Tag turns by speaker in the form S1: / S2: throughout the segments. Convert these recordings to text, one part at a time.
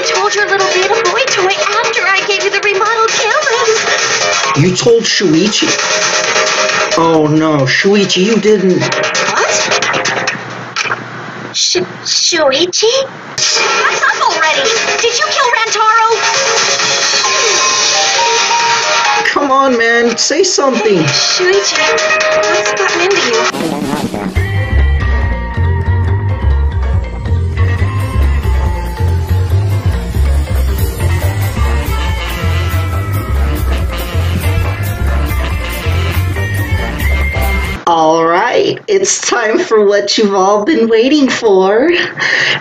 S1: told your little beta boy toy after I gave you the remodeled cameras.
S2: You told Shuichi? Oh no, Shuichi, you didn't.
S1: What? Shuichi? What's up already? Did you kill Rantaro?
S2: Come on, man, say something.
S1: Shuichi, what's gotten into you?
S2: Alright, it's time for what you've all been waiting for.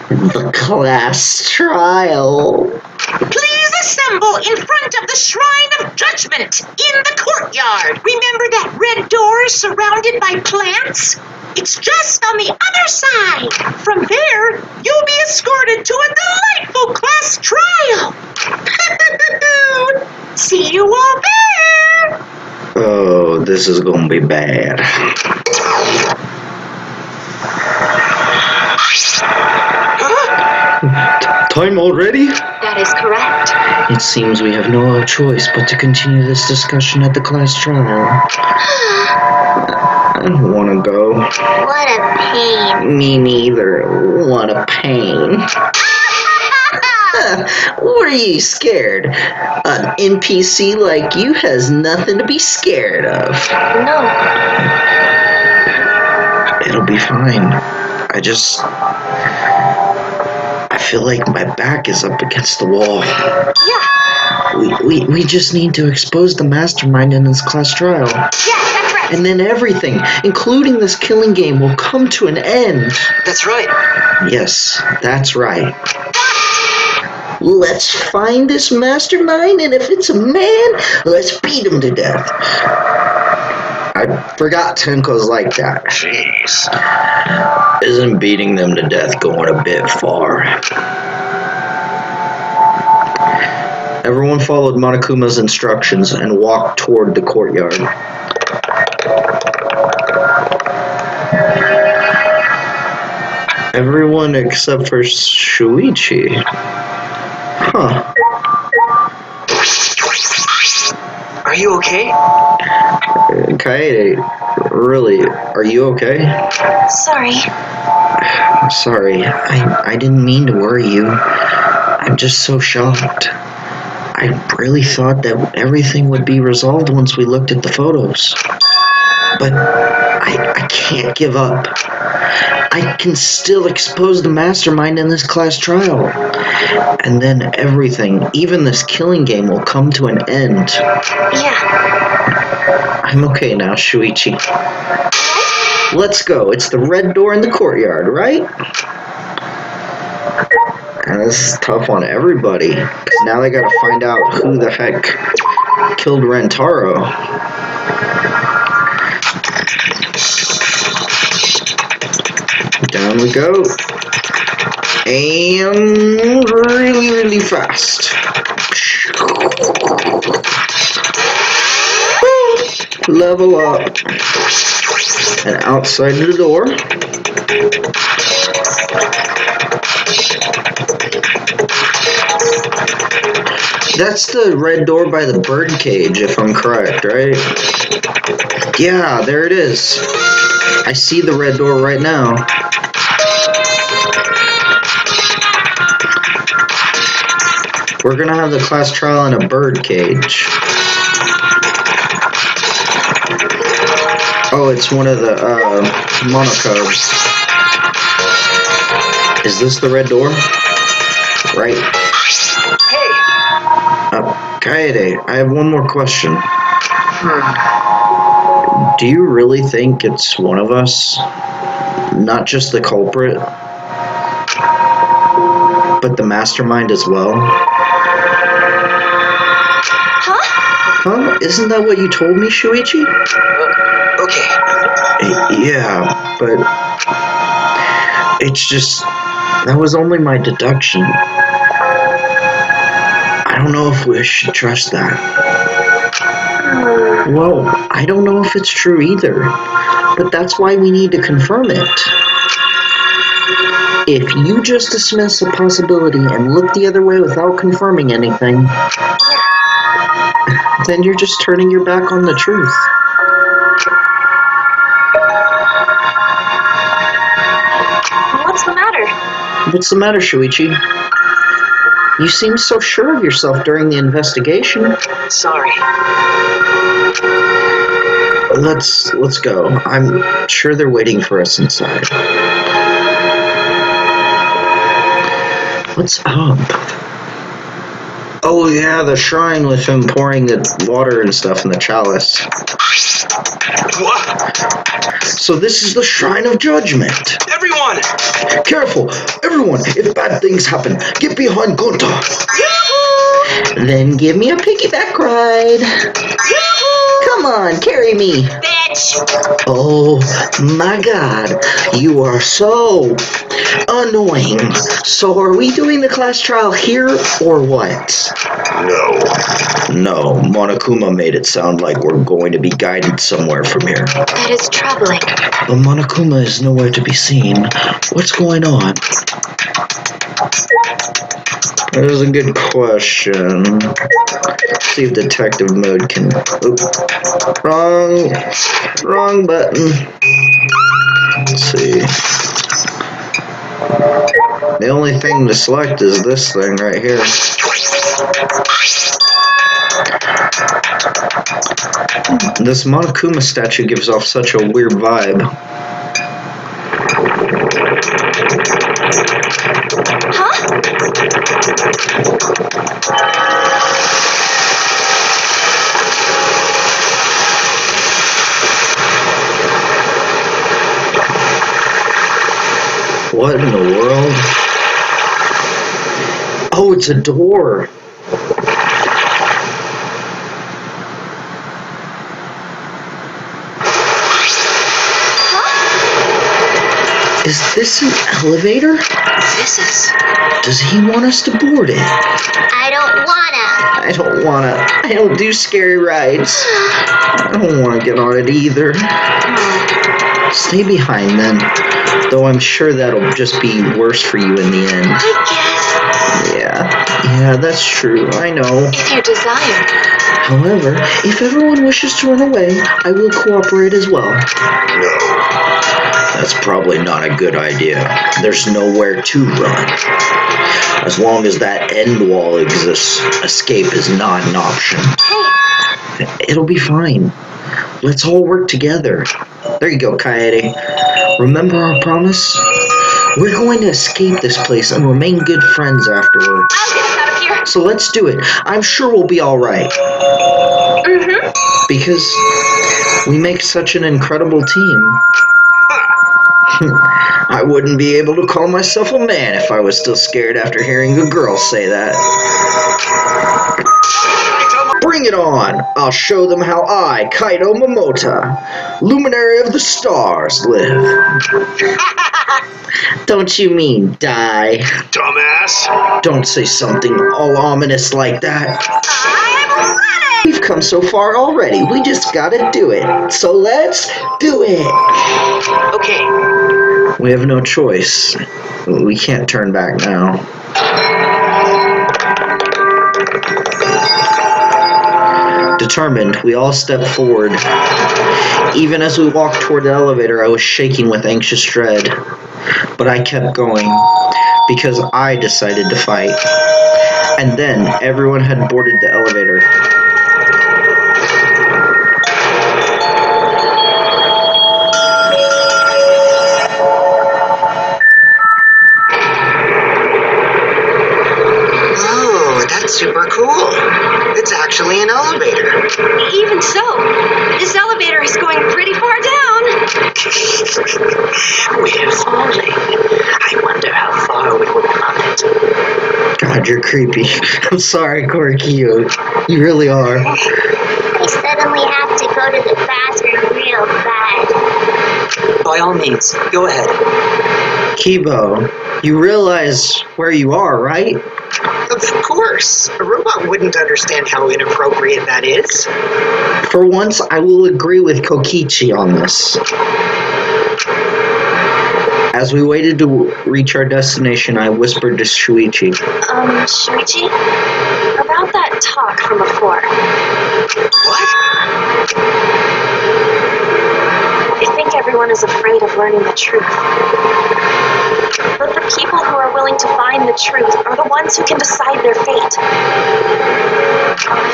S2: The class trial.
S3: Please assemble in front of the Shrine of Judgment in the courtyard. Remember that red door surrounded by plants? It's just on the other side. From there, you'll be escorted to a delightful class trial. See you all there.
S2: Oh, this is gonna be bad. Time already?
S1: That is correct.
S2: It seems we have no choice but to continue this discussion at the class trial. I don't want to go.
S1: What a pain.
S2: Me neither. What a pain. What are you scared? An NPC like you has nothing to be scared of.
S1: No.
S2: It'll be fine. I feel like my back is up against the wall.
S1: Yeah.
S2: We just need to expose the Mastermind in this class trial.
S1: Yeah, that's right.
S2: And then everything, including this killing game, will come to an end.
S4: That's right.
S2: Yes, that's right. Let's find this Mastermind, and if it's a man, let's beat him to death. I forgot Tenko's like that.
S4: Jeez.
S2: Isn't beating them to death going a bit far? Everyone followed Monokuma's instructions and walked toward the courtyard. Everyone except for Shuichi. Huh.
S4: Are you okay?
S2: Kaede, really, are you okay?
S1: Sorry.
S2: Sorry, I didn't mean to worry you. I'm just so shocked. I really thought that everything would be resolved once we looked at the photos. But I can't give up. I can still expose the Mastermind in this class trial. And then everything, even this killing game, will come to an end.
S1: Yeah.
S2: I'm okay now, Shuichi. Let's go. It's the red door in the courtyard, right? And this is tough on everybody, because now they gotta find out who the heck killed Rantaro. Down we go. And really, really fast. Level up. And outside the door. That's the red door by the bird cage, if I'm correct, right? Yeah, there it is. I see the red door right now. We're gonna have the class trial in a bird cage. Oh, it's one of the Monokuma. Is this the red door? Right.
S4: Hey!
S2: Kaede, I have one more question. Do you really think it's one of us? Not just the culprit, but the Mastermind as well? Huh? Isn't that what you told me, Shuichi?
S4: Okay.
S2: Yeah, but it's just, that was only my deduction. I don't know if we should trust that. Well, I don't know if it's true either, but that's why we need to confirm it. If you just dismiss a possibility and look the other way without confirming anything, then you're just turning your back on the truth.
S1: What's the matter?
S2: What's the matter, Shuichi? You seemed so sure of yourself during the investigation.
S4: Sorry.
S2: Let's go. I'm sure they're waiting for us inside. What's up? Oh yeah, the shrine with him pouring the water and stuff in the chalice.
S4: What?
S2: So this is the Shrine of Judgment.
S4: Everyone!
S2: Careful! Everyone, if bad things happen, get behind Gonta. Yahoo! Then give me a piggyback ride. Yahoo! Come on, carry me.
S3: Bitch!
S2: Oh my god, you are so annoying. So are we doing the class trial here or what? No, Monokuma made it sound like we're going to be guided somewhere from here.
S1: That is troubling.
S2: But Monokuma is nowhere to be seen. What's going on? That is a good question. See if detective mode can... Oops. Wrong button. Let's see. The only thing to select is this thing right here. This Monokuma statue gives off such a weird vibe.
S1: Huh?
S2: What in the world? Oh, it's a door. Is this an elevator?
S1: This is...
S2: Does he want us to board it?
S1: I don't wanna.
S2: I don't do scary rides. I don't wanna get on it either. Stay behind then. Though I'm sure that'll just be worse for you in the end.
S1: I guess.
S2: Yeah, that's true. I know.
S1: If you desire.
S2: However, if everyone wishes to run away, I will cooperate as well.
S4: No.
S2: That's probably not a good idea. There's nowhere to run. As long as that end wall exists, escape is not an option.
S1: Hey.
S2: It'll be fine. Let's all work together. There you go, Kaede. Remember our promise? We're going to escape this place and remain good friends afterward.
S1: I'll get us out of here.
S2: So let's do it. I'm sure we'll be alright.
S1: Mm-hmm.
S2: Because we make such an incredible team. I wouldn't be able to call myself a man if I was still scared after hearing a girl say that. Bring it on! I'll show them how I, Kaito Momota, luminary of the stars, live. Don't you mean die?
S4: Dumbass!
S2: Don't say something all ominous like that.
S3: I'm ready!
S2: We've come so far already, we just gotta do it. So let's do it!
S4: Okay.
S2: We have no choice. We can't turn back now. Determined, we all stepped forward. Even as we walked toward the elevator, I was shaking with anxious dread. But I kept going, because I decided to fight. And then, everyone had boarded the elevator.
S4: Super cool. It's actually an elevator.
S1: Even so, this elevator is going pretty far down.
S4: We're falling. I wonder how far we will plummet.
S2: God, you're creepy. I'm sorry, Korekiyo. You really are.
S1: I suddenly have to go to the bathroom real bad.
S4: By all means, go ahead.
S2: Kibo, you realize where you are, right?
S4: Of course. A robot wouldn't understand how inappropriate that is.
S2: For once, I will agree with Kokichi on this. As we waited to reach our destination, I whispered to Shuichi.
S1: Shuichi? About that talk from before.
S4: What?
S1: I think everyone is afraid of learning the truth. But the people who are willing to find the truth are the ones who can decide their fate.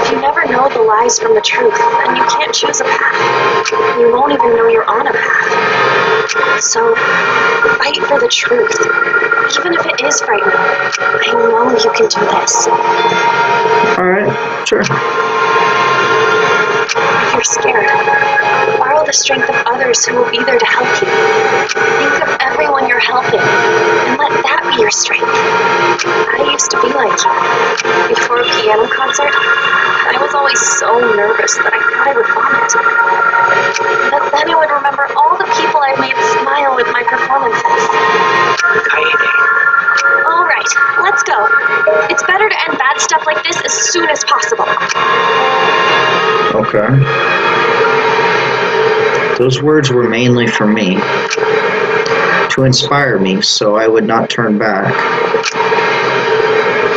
S1: If you never know the lies from the truth, then you can't choose a path. You won't even know you're on a path. So, fight for the truth. Even if it is frightening, I know you can do this.
S2: Alright, sure.
S1: If you're scared, borrow the strength of others who will be there to help you. Think of everyone you're helping, and let that be your strength. I used to be like you. Before a piano concert, I was always so nervous that I thought I would vomit. But then I would remember all the people I've made smile with my performances.
S4: Kaede.
S1: Alright, let's go. It's better to end bad stuff like this as soon as possible.
S2: Okay. Those words were mainly for me, to inspire me so I would not turn back.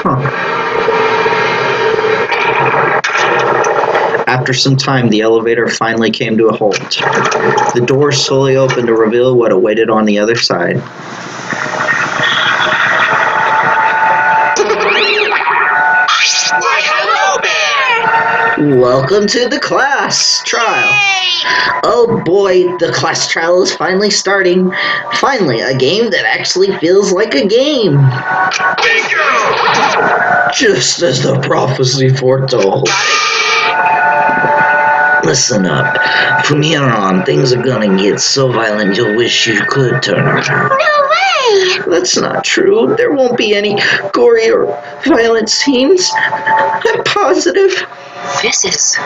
S2: Huh. After some time, the elevator finally came to a halt. The door slowly opened to reveal what awaited on the other side.
S4: Why, hello there!
S2: Welcome to the class trial. Oh boy, the class trial is finally starting. Finally, a game that actually feels like a game.
S4: Bingo!
S2: Just as the prophecy foretold. Listen up. From here on, things are gonna get so violent you'll wish you could turn around.
S1: No way!
S2: That's not true. There won't be any gory or violent scenes. I'm positive.
S4: This is...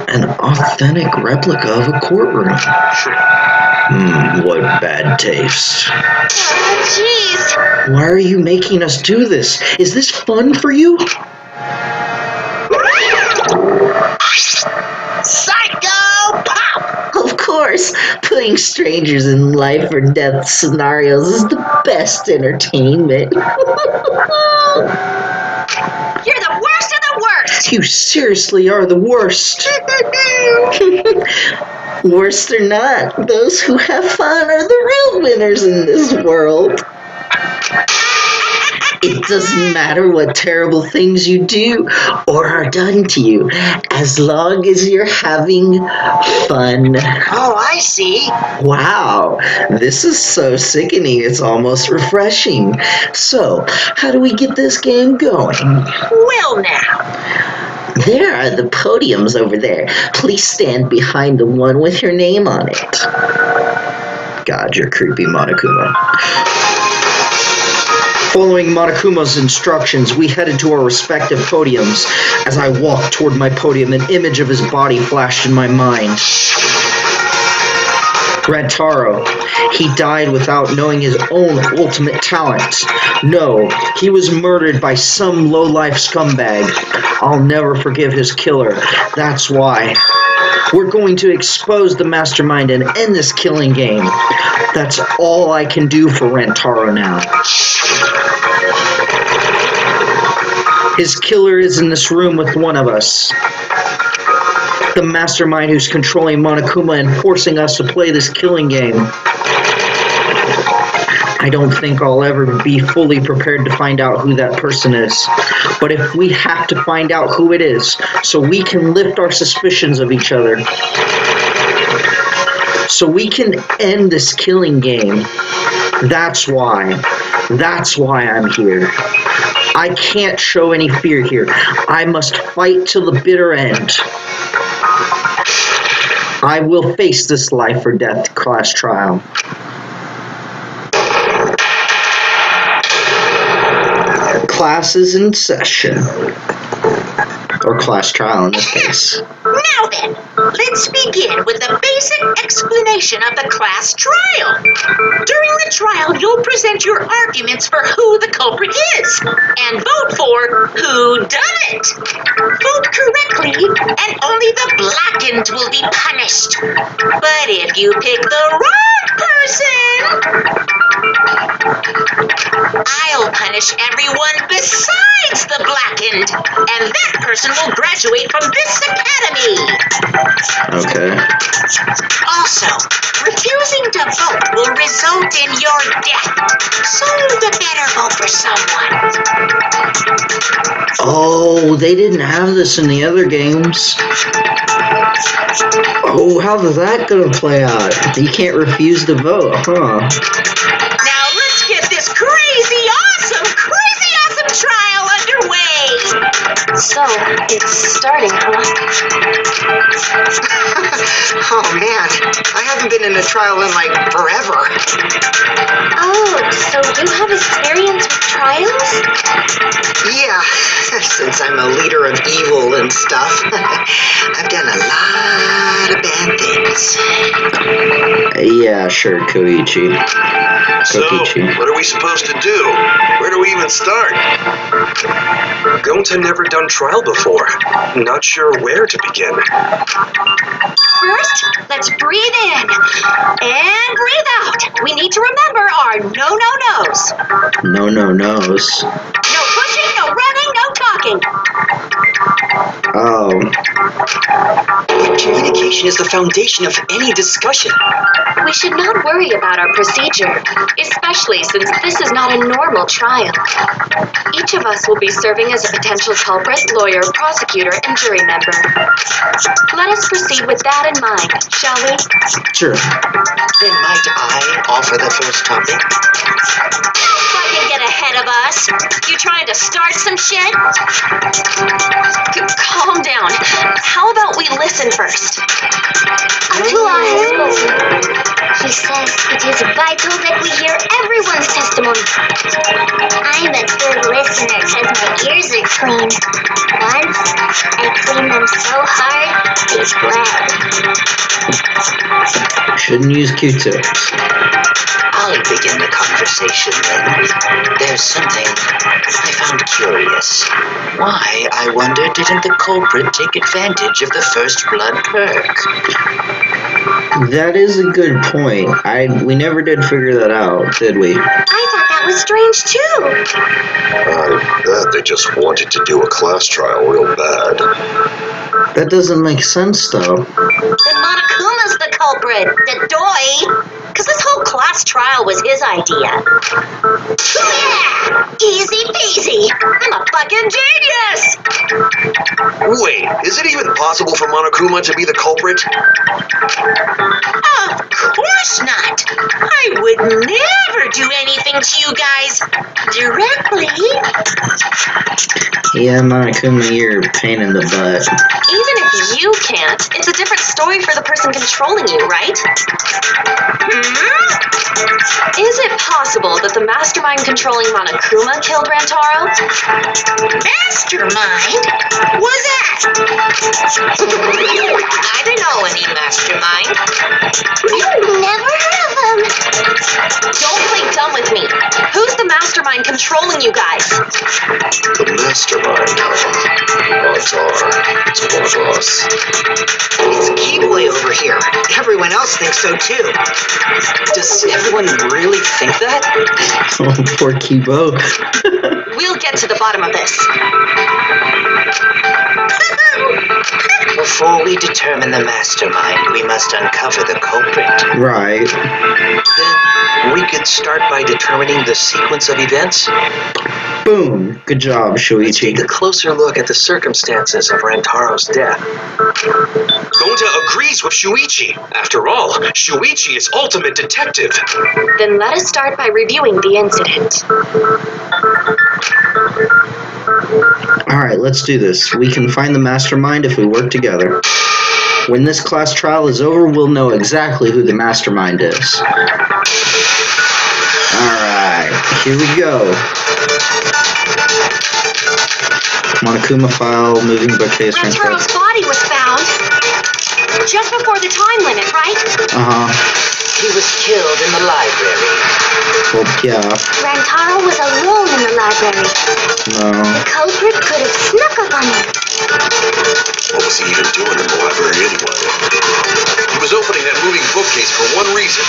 S2: An authentic replica of a courtroom. What bad taste.
S1: Oh, jeez.
S2: Why are you making us do this? Is this fun for you?
S4: Psycho Pop!
S2: Of course, putting strangers in life or death scenarios is the best entertainment.
S1: You're the worst of the worst!
S2: You seriously are the worst. Worst or not, those who have fun are the real winners in this world. It doesn't matter what terrible things you do or are done to you, as long as you're having fun.
S4: Oh, I see.
S2: Wow, this is so sickening, it's almost refreshing. So, how do we get this game going?
S4: Well now.
S2: There are the podiums over there. Please stand behind the one with your name on it. God, you're creepy, Monokuma. Following Monokuma's instructions, we headed to our respective podiums. As I walked toward my podium, an image of his body flashed in my mind. Rantaro. He died without knowing his own ultimate talent. No, he was murdered by some low-life scumbag. I'll never forgive his killer. That's why. We're going to expose the Mastermind and end this killing game. That's all I can do for Rantaro now. His killer is in this room with one of us. The Mastermind who's controlling Monokuma and forcing us to play this killing game. I don't think I'll ever be fully prepared to find out who that person is. But if we have to find out who it is, so we can lift our suspicions of each other, so we can end this killing game, that's why I'm here. I can't show any fear here. I must fight till the bitter end. I will face this life or death class trial. Class is in session. Or class trial in this case.
S3: Now then, Let's begin with the basic explanation of the class trial. During the trial, you'll present your arguments for who the culprit is, and vote for who done it. Vote correctly, and only the Blackened will be punished. But if you pick the wrong person, I'll punish everyone besides the Blackened, and that person will graduate from this academy.
S2: Okay.
S3: Also, refusing to vote will result in your death, so you better vote for someone.
S2: Oh, they didn't have this in the other games. Oh, how's that gonna play out? You can't refuse to vote, huh?
S3: Now let's get this crazy awesome trial underway.
S1: So, it's starting, huh?
S4: Oh man, I haven't been in a trial in like forever.
S1: Oh, so you have experience with trials?
S4: Yeah, since I'm a leader of evil and stuff, I've done a lot of bad things.
S2: Yeah, sure, Kokichi.
S5: So, what are we supposed to do? Where do we even start? Gonta never done trial before. Not sure where to begin.
S3: First, let's breathe in and breathe out. We need to remember our no-no-nos.
S2: No-no-nos.
S3: No pushing, no running, no talking.
S2: Oh.
S6: Communication is the foundation of any discussion.
S1: We should not worry about our procedure, especially since this is not a normal trial. Each of us will be serving as a potential culprit, lawyer, prosecutor, and jury member. Let us proceed with that in mind, shall we?
S2: Sure.
S6: Then might I offer the first topic?
S3: Don't fucking get ahead of us. You trying to start some shit?
S1: Calm down. How about we listen first?
S7: Atula has spoken. He says it is vital that we hear everyone's testimony. I'm a good listener because my ears are clean. Once, I cleaned them so hard, they bled.
S2: Shouldn't use Q-tips.
S6: I'll begin the conversation then. There's something I found curious. Why, I wonder, didn't the culprit take advantage of the first blood perk?
S2: That is a good point. We never did figure that out, did we?
S7: I thought that was strange too.
S5: I bet they just wanted to do a class trial real bad.
S2: That doesn't make sense, though.
S3: Then Monokuma's the culprit, the doi. Because this whole class trial was his idea. Yeah! Easy peasy. I'm a fucking genius!
S5: Wait, is it even possible for Monokuma to be the culprit?
S3: Of course not. I would never do anything to you guys directly.
S2: Yeah, Monokuma, you're a pain in the butt.
S1: Even if you can't, it's a different story for the person controlling you, right? Is it possible that the mastermind controlling Monokuma killed Rantaro?
S3: Mastermind? What's that? I don't know any mastermind.
S7: Never heard of them.
S1: Don't play dumb with me. Who's the mastermind controlling you guys?
S5: The mastermind, odds are, it's one of us.
S4: It's Keyboy over here. Everyone else thinks so too.
S6: Does everyone really think that?
S2: Oh, poor Kibo.
S1: We'll get to the bottom of this.
S6: Before we determine the mastermind, we must uncover the culprit.
S2: Right.
S6: Then we could start by determining the sequence of events.
S2: Boom. Good job,
S6: Let's
S2: Shuichi.
S6: take a closer look at the circumstances of Rantaro's death.
S5: Gonta agrees with Shuichi. After all, Shuichi is ultimate detective.
S1: Then let us start by reviewing the incident.
S2: Alright, let's do this. We can find the mastermind if we work together. When this class trial is over, we'll know exactly who the mastermind is. Alright, here we go. Monokuma file, moving bookcase.
S3: Rantaro's body was found.
S1: Just before the time limit, right?
S6: He was killed in the library.
S2: Well, yeah.
S7: Rantaro was alone in the library.
S2: No.
S7: The culprit could have snuck up on him.
S5: What was he even doing in the library anyway? He was opening that moving bookcase for one reason.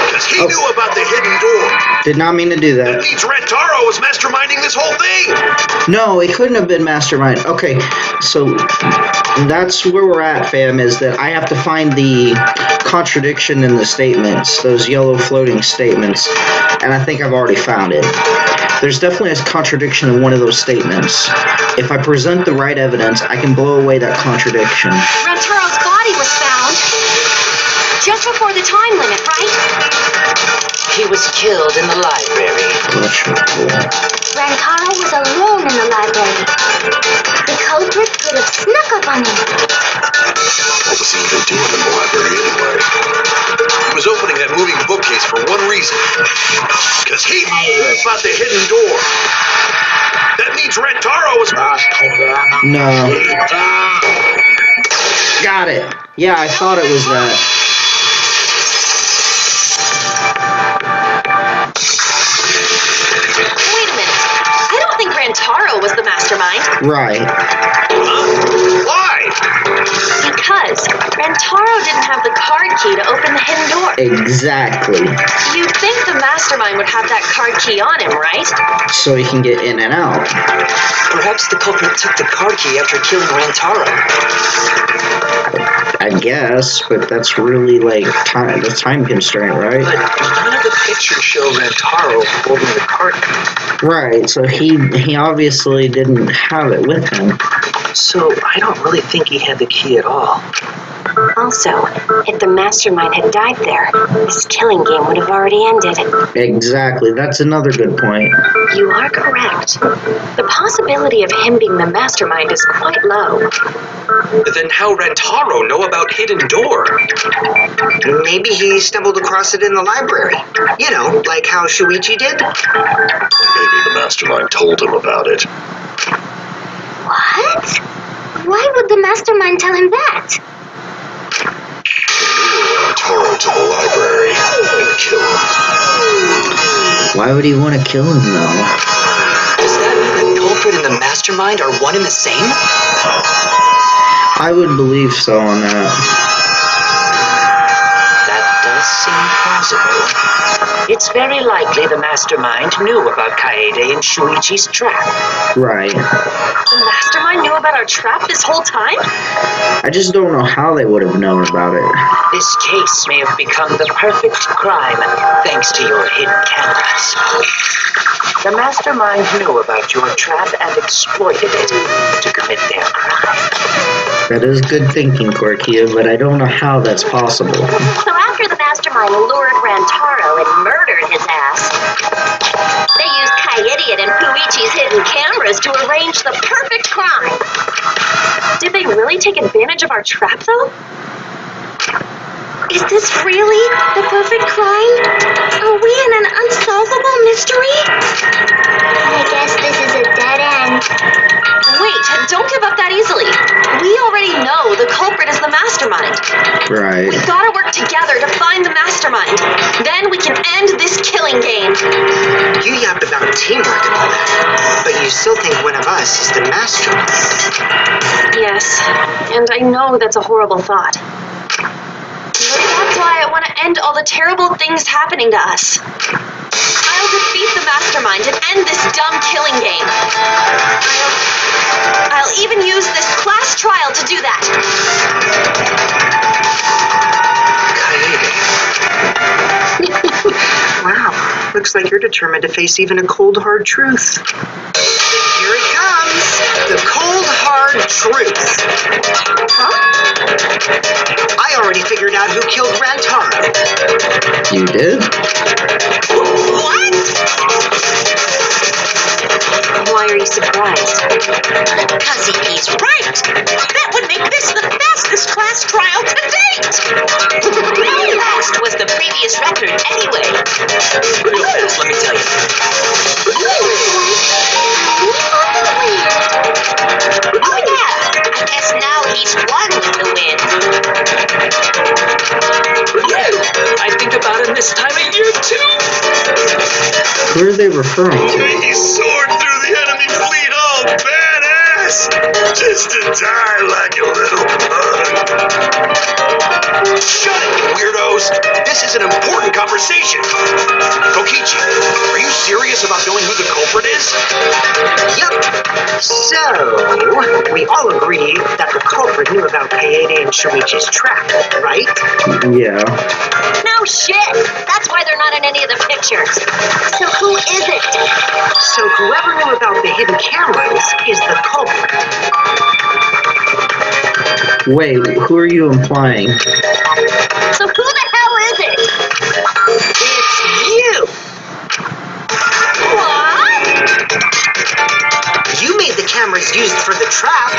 S5: Because he knew about the hidden door.
S2: Did not mean to do that.
S5: That means Rantaro was masterminding this whole thing.
S2: No, it couldn't have been Mastermind. Okay, so that's where we're at, fam, is that I have to find the contradiction in the statements, those yellow floating statements, and I think I've already found it. There's definitely a contradiction in one of those statements. If I present the right evidence, I can blow away that contradiction.
S1: Rantaro's body was found just before the time limit, right?
S6: He was killed in the library.
S7: Rantaro was alone in the library. The culprit could have snuck up on him.
S5: What was he even doing in the library anyway? He was opening that moving bookcase for one reason. Because he knew about the hidden door. That means Rantaro was...
S2: No. Got it. Yeah, I thought it was that.
S1: Wait a minute. I don't think Rantaro was the mastermind.
S2: Right.
S5: Why?
S1: Because Rantaro didn't have the card key to open the hidden door.
S2: Exactly.
S1: You'd think the mastermind would have that card key on him, right?
S2: So he can get in and out.
S6: Perhaps the culprit took the card key after killing Rantaro.
S2: I guess, but that's really like the time constraint, right?
S6: But none of the pictures show Rantaro holding the card key.
S2: Right, so he obviously didn't have it with him.
S6: So I don't really think he had the key at all.
S1: Also, if the mastermind had died there, this killing game would have already ended.
S2: Exactly, that's another good point.
S1: You are correct. The possibility of him being the mastermind is quite low.
S5: Then how Rantaro know about hidden door?
S4: Maybe he stumbled across it in the library. You know, like how Shuichi did.
S5: Maybe the mastermind told him about it.
S7: What? Why would the mastermind tell him that?
S5: Rantaro to the library and kill him.
S2: Why would he want to kill him, though?
S6: Does that mean the culprit and the mastermind are one and the same?
S2: I would believe so on that.
S6: That does seem plausible. It's very likely the mastermind knew about Kaede and Shuichi's trap.
S2: Right.
S1: The mastermind knew about our trap this whole time?
S2: I just don't know how they would have known about it.
S6: This case may have become the perfect crime thanks to your hidden cameras. The mastermind knew about your trap and exploited it to commit their crime.
S2: That is good thinking, Korekiyo, but I don't know how that's possible.
S1: So after the mastermind lured Rantaro and murdered his ass, they used Kaede and Puichi's hidden cameras to arrange the perfect crime. Did they really take advantage of our trap, though? Is this really the perfect crime? Are we in an unsolvable mystery?
S7: I guess this is a dead end.
S1: Wait, don't give up that easily. We already know the culprit is the mastermind.
S2: Right.
S1: We gotta work together to find the mastermind. Then we can end this killing game.
S4: You yapped about teamwork and all that, but you still think one of us is the mastermind.
S1: Yes, and I know that's a horrible thought. But that's why I want to end all the terrible things happening to us. I'll defeat the mastermind and end this dumb killing game. I'll even use this class trial to do that.
S4: Kaede. Wow, looks like you're determined to face even a cold, hard truth. Then here it comes. The cold, hard truth.
S1: Huh?
S4: I already figured out who killed Rantaro.
S2: You did?
S4: What?
S1: Why are you surprised?
S3: Because he's right. That would make this the fastest class trial to date.
S6: How fast was the previous record anyway? Real fast, let me tell you. Oh yeah, I guess now he's won the win.
S2: Who are they referring to?
S5: He soared through the enemy fleet all badass! Just to die like a little bug. Shut it, you weirdos! This is an important conversation! Kokichi, are you serious about knowing who the culprit is?
S4: Yup. So, we all agree that the culprit knew about Kaede and Shuichi's trap, right?
S2: Yeah.
S1: No shit! That's why they're not in any of the pictures. So who is it?
S4: So whoever knew about the hidden cameras is the culprit.
S2: Wait, who are you implying?
S1: So who the hell is it?
S4: It's you!
S1: What?
S4: You made the cameras used for the trap,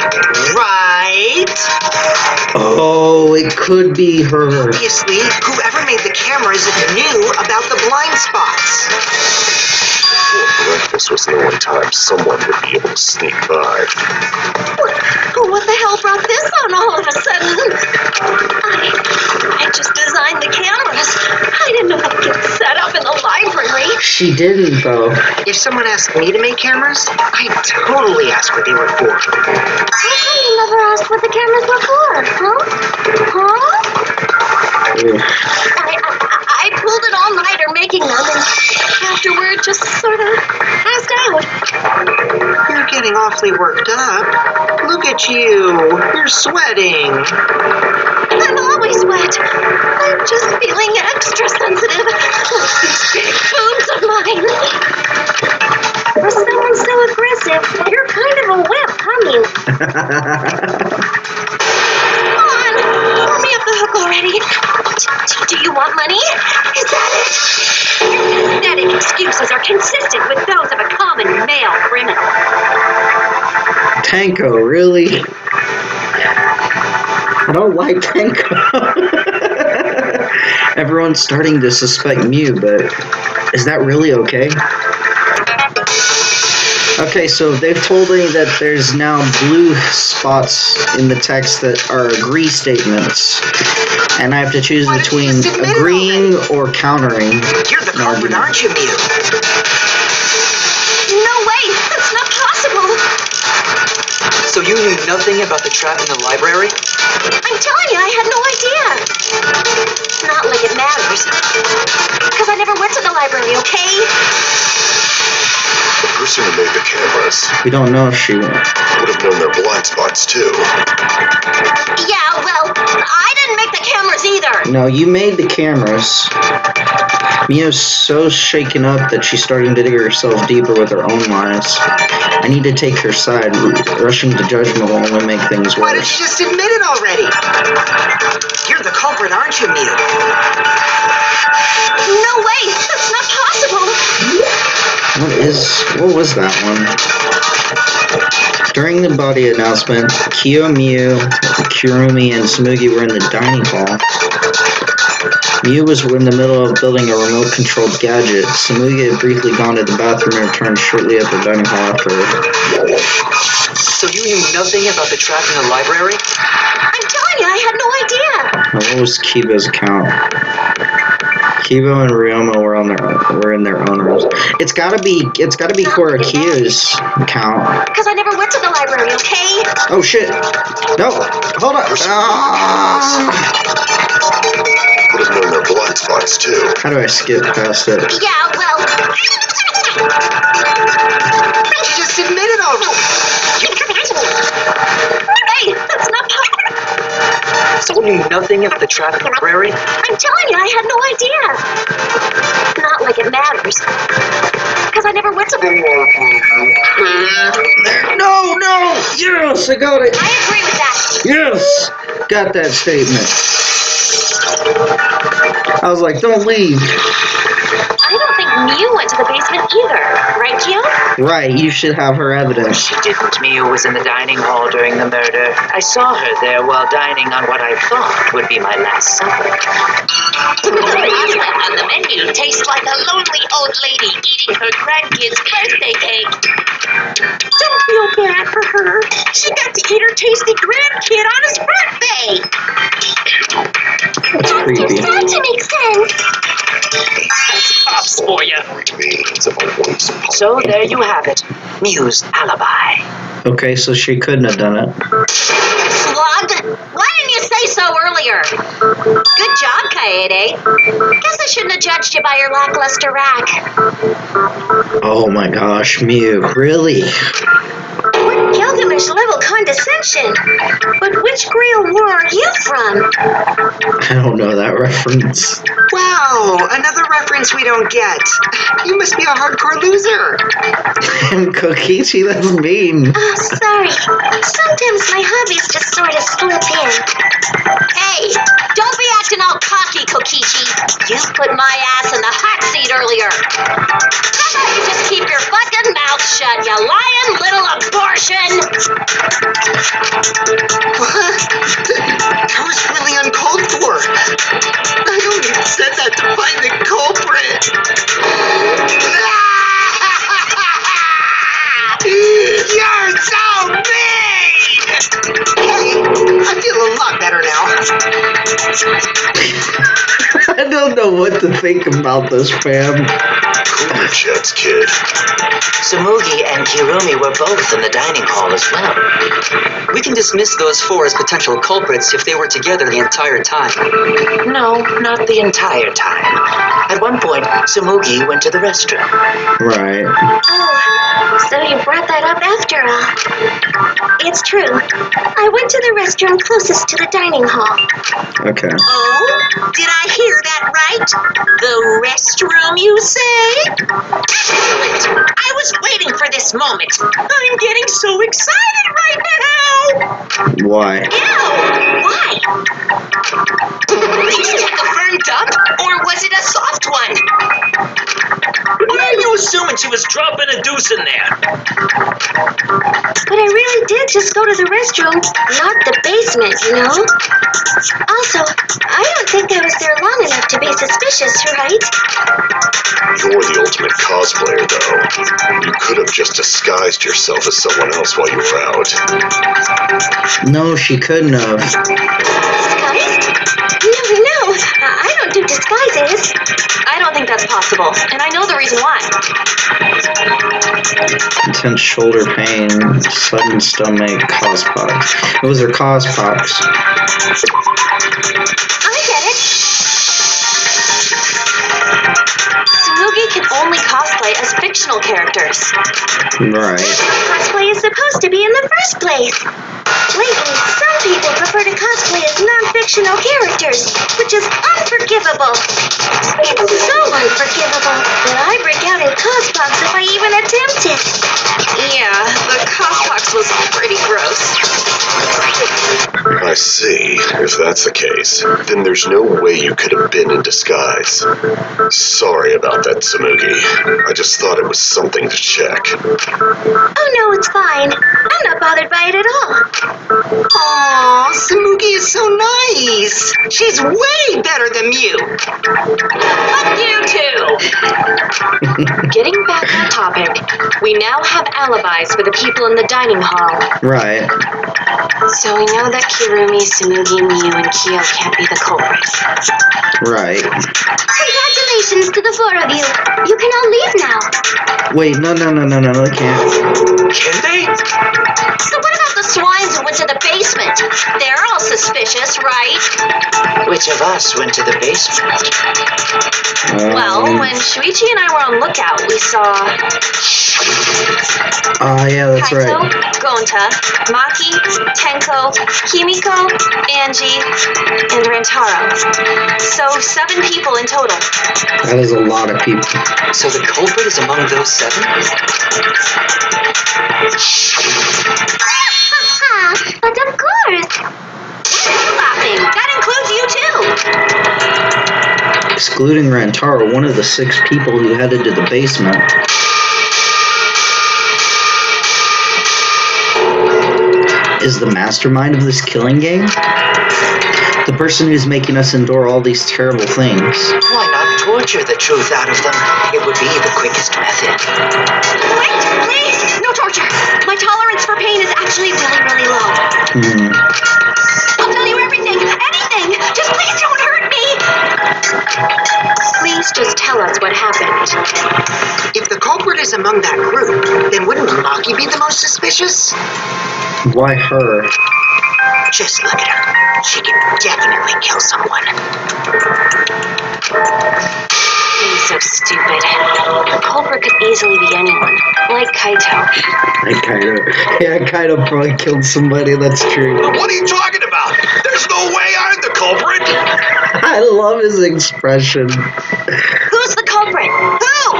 S4: right?
S2: Oh, it could be her.
S4: Obviously, whoever made the cameras knew about the blind spots.
S5: Breakfast was the only time someone would be able to sneak by.
S1: What the hell brought this on all of a sudden? I just designed the cameras. I didn't know how to get set up in the library.
S2: She didn't, though.
S4: If someone asked me to make cameras, I'd totally ask what they were for.
S7: How come you never asked what the cameras were for, huh?
S2: Ugh.
S1: I pulled it all nighter making them, and afterward just sort of passed out.
S4: You're getting awfully worked up. Look at you. You're sweating.
S1: I'm always wet. I'm just feeling extra sensitive. Like these big boobs of mine.
S7: For someone so aggressive, you're kind of a whip, huh, Miu?
S1: Come on, let me off the hook already. Do you want money? Is that it? Your pathetic excuses are consistent with those of a common male criminal.
S2: Tenko, really? I don't like Tenko. Everyone's starting to suspect Miu, but is that really okay? Okay, so they've told me that there's now blue spots in the text that are agree statements, and I have to choose between agreeing or countering
S4: You're the
S2: an
S4: culprit,
S2: argument.
S4: aren't you, Miu?
S1: No way! That's not possible!
S8: So you knew nothing about the trap in the library?
S1: I'm telling you, I had no idea. Not like it matters. Because I never went to the library, okay?
S5: The person who made the cameras
S2: We don't know if she...
S5: would have known their blind spots too.
S1: Yeah, well, I didn't make the cameras either.
S2: No, you made the cameras. Miu's so shaken up that she's starting to dig herself deeper with her own lies. I need to take her side. Rushing to judgment will only make things
S4: Why don't
S2: worse.
S4: you just admit it already? You're the culprit, aren't you, Miu?
S1: No way! That's not possible!
S2: What was that one? During the body announcement, Kyo, Miu, Kirumi, and Tsumugi were in the dining hall. Miu was in the middle of building a remote-controlled gadget. Tsumugi had briefly gone to the bathroom and returned shortly at the dining hall after.
S8: So you knew nothing about the trap in the library?
S1: I'm telling you, I had no idea.
S2: Now, what was Kiba's account? Kiba and Ryoma were in their own rooms. It's gotta be Korekiyo's account.
S1: Because I never went to the library, okay?
S2: Oh shit! No! Hold on! Ah!
S5: Would have known their blind spots too.
S2: How do I skip past it?
S1: Yeah, well...
S4: You just admit it already.
S1: Hey, that's not possible.
S8: So you knew nothing about the trap in the library?
S1: I'm telling you, I had no idea. Not like it matters. Because I never went to the...
S2: No! Yes, I got it!
S1: I agree with that.
S2: Yes! Got that statement. I was like, don't leave.
S1: I don't think Miu went to the basement either. Right, Kyo?
S2: Right, you should have her evidence.
S6: She didn't. Miu was in the dining hall during the murder. I saw her there while dining on what I thought would be my last supper. The pasta on the menu tastes like a lonely old lady eating her grandkid's birthday cake.
S3: Don't feel bad for her. She got to eat her tasty grandkid on his birthday.
S2: That's creepy.
S7: That to make sense.
S6: That's pops for you.
S5: Which means a
S6: So there you have it. Miu's alibi.
S2: Okay, so she couldn't have done it.
S3: Slug! Why didn't you say so earlier? Good job, Kaede. Guess I shouldn't have judged you by your lackluster rack.
S2: Oh my gosh, Miu, really?
S7: What Gilgamesh-level condescension? But which Grail war are you from?
S2: I don't know that reference.
S4: Wow, another reference we don't get. You must be a hardcore loser.
S2: And Kokichi, that's mean.
S7: Oh, sorry. Sometimes my hobbies just sort of slip in.
S3: Hey, don't be acting all cocky, Kokichi. You put my ass in the hot seat earlier. How about you just keep your fucking mouth shut, you lying little abortion?
S4: That was really uncalled for. I only said that to find the culprit. You're so mean! Hey, I feel a lot better now.
S2: I don't know what to think about this, fam.
S5: Cool your jets, kid.
S6: Tsumugi and Kirumi were both in the dining hall as well.
S8: We can dismiss those four as potential culprits if they were together the entire time.
S6: No, not the entire time. At one point, Tsumugi went to the restroom.
S2: Right.
S7: Oh, so you brought that up after all. It's true. I went to the restroom closest to the dining hall.
S2: Okay.
S3: Oh, did I hear that right? The restroom, you say? Excellent. I was waiting for this moment. I'm getting so excited right now.
S2: Why?
S3: Ew! Why? Did you take a firm dump, or was it a soft one?
S9: Why are you assuming she was dropping a deuce in there?
S7: But I really did just go to the restroom, not the basement, you know? Also, I don't think I was there long enough to be suspicious, right?
S5: You're the ultimate cosplayer, though. You could have just disguised yourself as someone else while you were out.
S2: No, she couldn't have.
S7: Disguised? You never know. I don't do disguises.
S1: I don't think that's possible, and I know the reason why.
S2: Intense shoulder pain, sudden stomach, cause pox. It was her cause pox.
S7: I get it.
S1: Tsumugi can only cosplay as fictional characters.
S2: Right.
S7: Cosplay is supposed to be in the first place. Lately, some people prefer to cosplay as non-fictional characters, which is unforgivable. It's so unforgivable that I break out in cospox if I even attempt it.
S1: Yeah, the cospox was pretty gross.
S5: I see. If that's the case, then there's no way you could have been in disguise. Sorry about that, Tsumugi. I just thought it was something to check.
S7: Oh no, it's fine. I'm not bothered by it at all.
S4: Aw, Tsumugi is so nice. She's way better than Miu.
S3: Fuck you two!
S1: Getting back on topic, we now have alibis for the people in the dining hall.
S2: Right.
S1: So we know that Kirumi, Tsumugi, Miu, and Kyo can't be the culprits.
S2: Right.
S7: Congratulations to the four of you. You can all leave now.
S2: Wait, no, they can't.
S5: Can they?
S3: So what about the swines who went to the basement? They're all suspicious, right?
S6: Which of us went to the basement?
S1: Well, when Shuichi and I were on lookout, we saw
S2: Yeah, that's
S1: Kaito,
S2: right.
S1: Gonta, Maki, Tenko, Himiko, Angie, and Rantaro. So 7 people in total.
S2: That is a lot of people.
S8: So the culprit is among those 7?
S7: Haha, but of course.
S3: Laughing. That includes you too.
S2: Excluding Rantaro, one of the 6 people who headed to the basement. Is the mastermind of this killing game? The person who's making us endure all these terrible things.
S6: Why not torture the truth out of them? It would be the quickest method.
S3: Wait, please, no torture. My tolerance for pain is actually really, really low. I'll tell you everything, anything. Just please don't hurt me.
S1: Please just tell us what happened.
S4: If the culprit others among that group, then wouldn't Maki be the most suspicious?
S2: Why her?
S4: Just look at her. She can definitely kill someone.
S1: He's so stupid. The culprit could easily be anyone, like Kaito.
S2: Like Kaito. Yeah, Kaito probably killed somebody, that's true.
S5: What are you talking about? There's no way I'm the culprit.
S2: I love his expression.
S1: Who's the culprit? Who?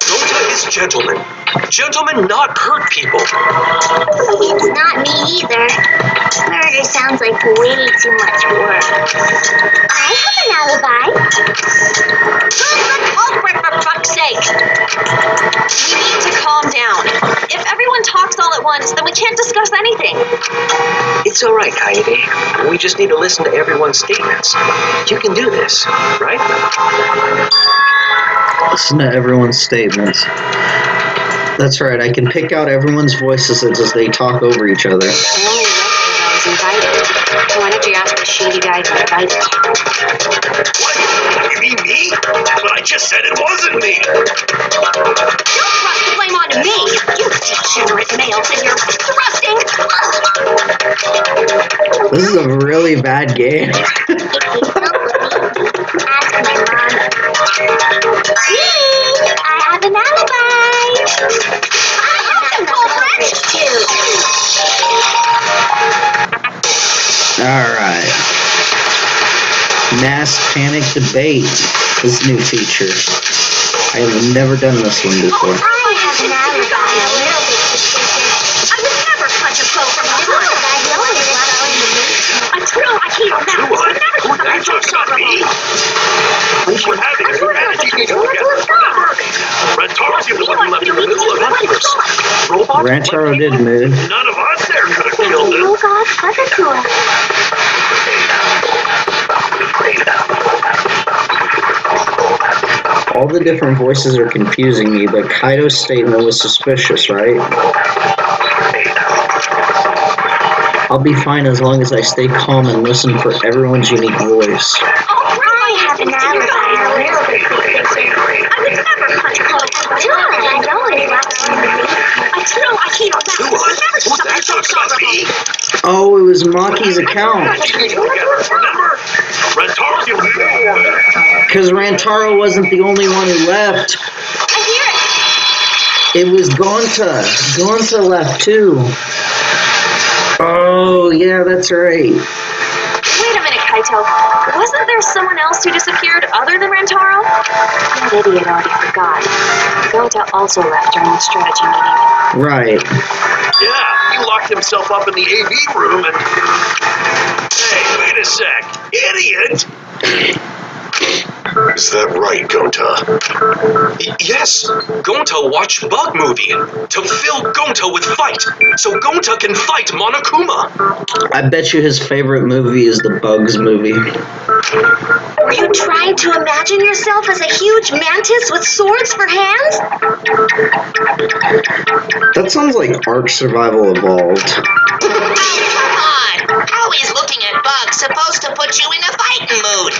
S5: Gonta is gentleman. Gentlemen not hurt people.
S7: It's not me either. Murder sounds like way too much work. I have an alibi.
S1: Who's the culprit, for fuck's sake? We need to calm down. If everyone talks all at once, then we can't discuss anything.
S8: It's all right, Kaede. We just need to listen to everyone's statements. You can do this, right?
S2: Listen to everyone's statements. That's right, I can pick out everyone's voices as they talk over each other.
S1: I only left because I was invited. So why did you ask the shady guy who invited you?
S5: What? You mean me? But I just said it wasn't me.
S1: Don't thrust the blame onto me! You degenerate males and you're thrusting!
S2: This is a really bad game.
S7: If you don't believe me, ask my mom. See? I have an alibi. I have the culprit too.
S2: Alright. Mass Panic Debate. This new feature. I have never done this one before.
S7: I have an alibi. A little bit suspicious.
S1: I would never punch a foe from
S7: Look,
S1: behind.
S7: I know it's not going to make
S1: Until I keep on that. I would never
S5: Who
S1: stop
S5: that just got me? We're having a humanity meeting together. Remember? Rantaro was the one who left in the middle of it. Robot?
S2: Rantaro did move.
S5: None of us there could have killed him.
S7: Oh God, Kokichi.
S2: All the different voices are confusing me, but Kaito's statement was suspicious, right? I'll be fine as long as I stay calm and listen for everyone's unique voice.
S7: I have an alibi. A little bit suspicious.
S1: I would never punch a foe from
S7: Look,
S1: behind.
S7: I know it's not going to make
S1: Until I keep on that. I would never
S5: Who
S1: stop
S5: that just got me?
S2: Oh, it was Maki's account.
S5: Remember? Rantaro.
S2: Because Rantaro wasn't the only one who left.
S1: I hear it.
S2: It was Gonta. Gonta left too. Oh, yeah, that's right.
S1: Wait a minute, Kaito. Wasn't there someone else who disappeared other than Rantaro? That idiot already forgot. Gonta also left during the strategy meeting.
S2: Right.
S5: Yeah, he locked himself up in the AV room and... Hey, wait a sec. Idiot! Is that right, Gonta? Yes. Gonta watched Bug Movie to fill Gonta with fight, so Gonta can fight Monokuma.
S2: I bet you his favorite movie is the Bugs movie.
S3: Were you trying to imagine yourself as a huge mantis with swords for hands?
S2: That sounds like Ark Survival Evolved.
S3: Come on! How is looking at bugs supposed to put you in a fighting mood?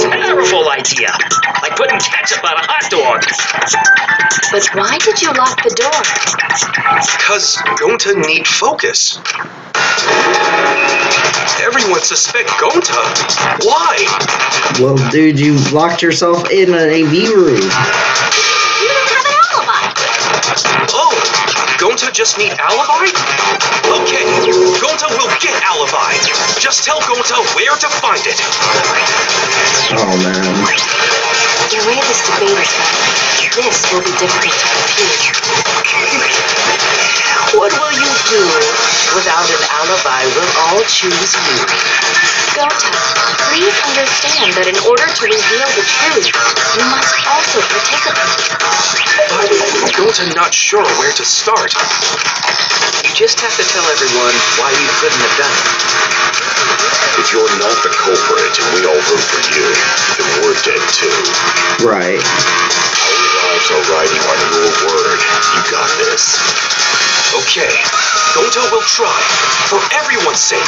S9: Terrible idea. Like putting ketchup on a hot dog.
S1: But why did you lock the door?
S5: Because Gonta need focus. Everyone suspect Gonta. Why?
S2: Well, dude, you locked yourself in an AV room.
S3: You don't have an alibi.
S5: Oh, Gonta just need alibi? Okay, Gonta will get alibi. Just tell Gonta where to find it.
S2: Oh, man.
S1: The way this debate is going, this will be difficult to compute.
S8: What will you do? Without an alibi, we'll all choose you.
S1: Gonta, please understand that in order to reveal the truth, you must also participate.
S5: But Gonta not sure where to start.
S8: You just have to tell everyone why you couldn't have done it.
S5: If you're not the culprit and we all vote for you, then we're dead too.
S2: Right.
S5: Our lives are riding on your word. You got this. Okay, Gonta will try, for everyone's sake.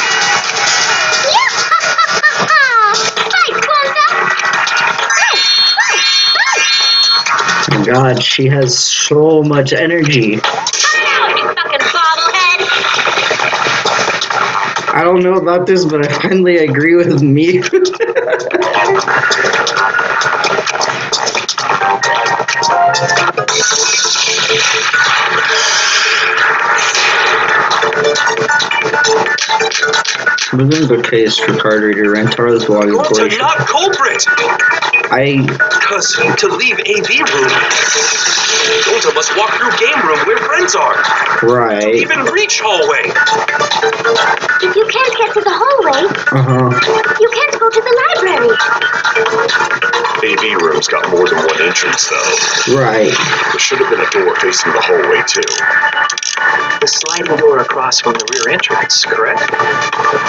S7: Fight, Gonta!
S2: god, she has so much energy.
S7: You fucking bobblehead!
S2: I don't know about this, but I finally agree with Miu. Within the case for card reader, Rantaro's blogging
S5: Gonta, not culprit!
S2: Because
S5: to leave AV room, Gonta must walk through game room where friends are.
S2: Right.
S5: To even reach hallway.
S7: If you can't get to the hallway, you can't go to the library.
S5: AV room's got more than one entrance, though.
S2: Right.
S5: There should have been a door facing the hallway, too.
S8: The sliding door across from the rear entrance, correct?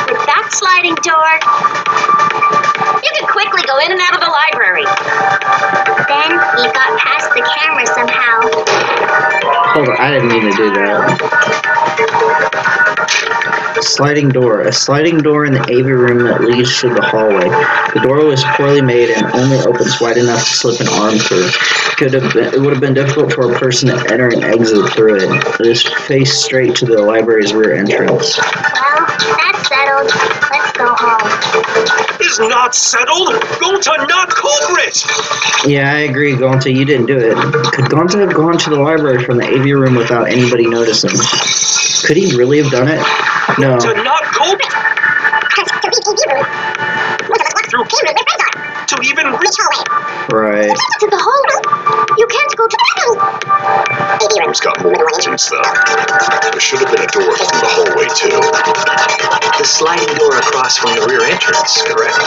S7: With that sliding door, you can quickly go in and out of the library. Then he got past the camera somehow.
S2: Hold on, I didn't mean to do that. Sliding door. A sliding door in the AV room that leads to the hallway. The door was poorly made and only opens wide enough to slip an arm through. It would have been difficult for a person to enter and exit through it. It is faced straight to the library's rear entrance.
S7: Well, that's settled. Let's go home.
S5: Is not settled? Gonta, not culprit!
S2: Yeah, I agree, Gonta. You didn't do it. Could Gonta have gone to the library from the AV room without anybody noticing? Could he really have done it? No.
S5: Gonta, not culprit! To even reach
S2: Right.
S7: To the hallway. You can't go to the
S5: AV room's got more entrance, though. There should have been a door through the hallway, too.
S8: The sliding door across from the rear entrance, correct?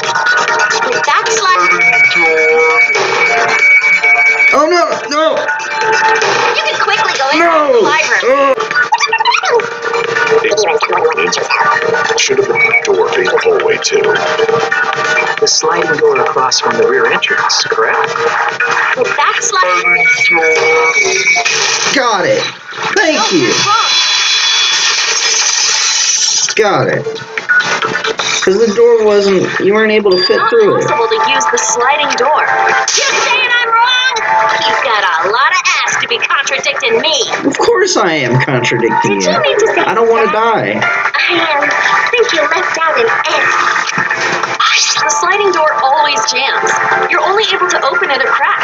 S7: With that sliding door.
S2: Oh no! No!
S7: You can quickly go in
S2: No!
S7: and out of the library.
S5: There should have been a door facing the hallway, too.
S8: The sliding door across from the rear entrance, correct?
S7: With that sliding door.
S2: Got it! Thank you! Got it. Because the door wasn't, you weren't able to fit through it.
S1: It's not possible to use the sliding door.
S7: You saying I'm wrong?
S1: He's got a lot of ass to be contradicting me.
S2: Of course I am contradicting
S7: Did you mean to say
S2: I don't want to die.
S7: I think you left out an S.
S1: The sliding door always jams. You're only able to open it a crack.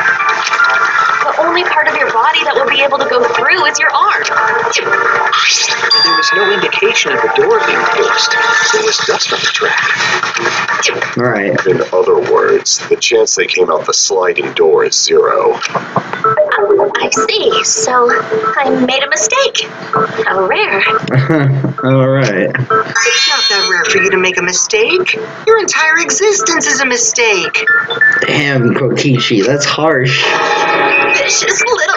S1: The only part of your body that will be able to go through is your arm.
S8: And there was no indication of the door being closed. There was dust on the track.
S2: Right.
S5: In other words, the chance they came out the sliding door is 0.
S1: I see. So I made a mistake. How rare.
S2: Alright.
S4: It's not that rare for you to make a mistake. Your entire existence is a mistake.
S2: Damn, Kokichi, that's harsh.
S1: Vicious little...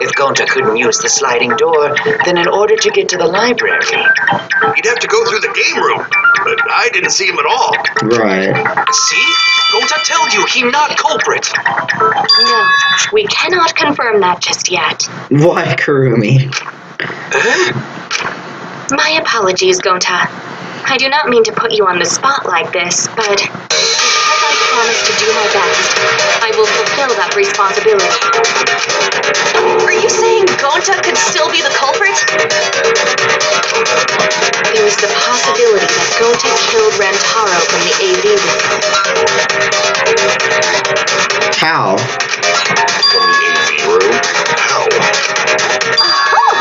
S6: If Gonta couldn't use the sliding door, then in order to get to the library...
S5: He'd have to go through the game room, but I didn't see him at all.
S2: Right.
S5: See? Gonta told you he not culprit.
S1: No, we cannot confirm that just yet.
S2: Why, Kirumi?
S1: My apologies, Gonta. I do not mean to put you on the spot like this, but because I promised to do my best, I will fulfill that responsibility. Are you saying Gonta could still be the culprit? There is the possibility that Gonta killed Rantaro from the AV room.
S2: How?
S5: From the AV room? How?
S7: Oh!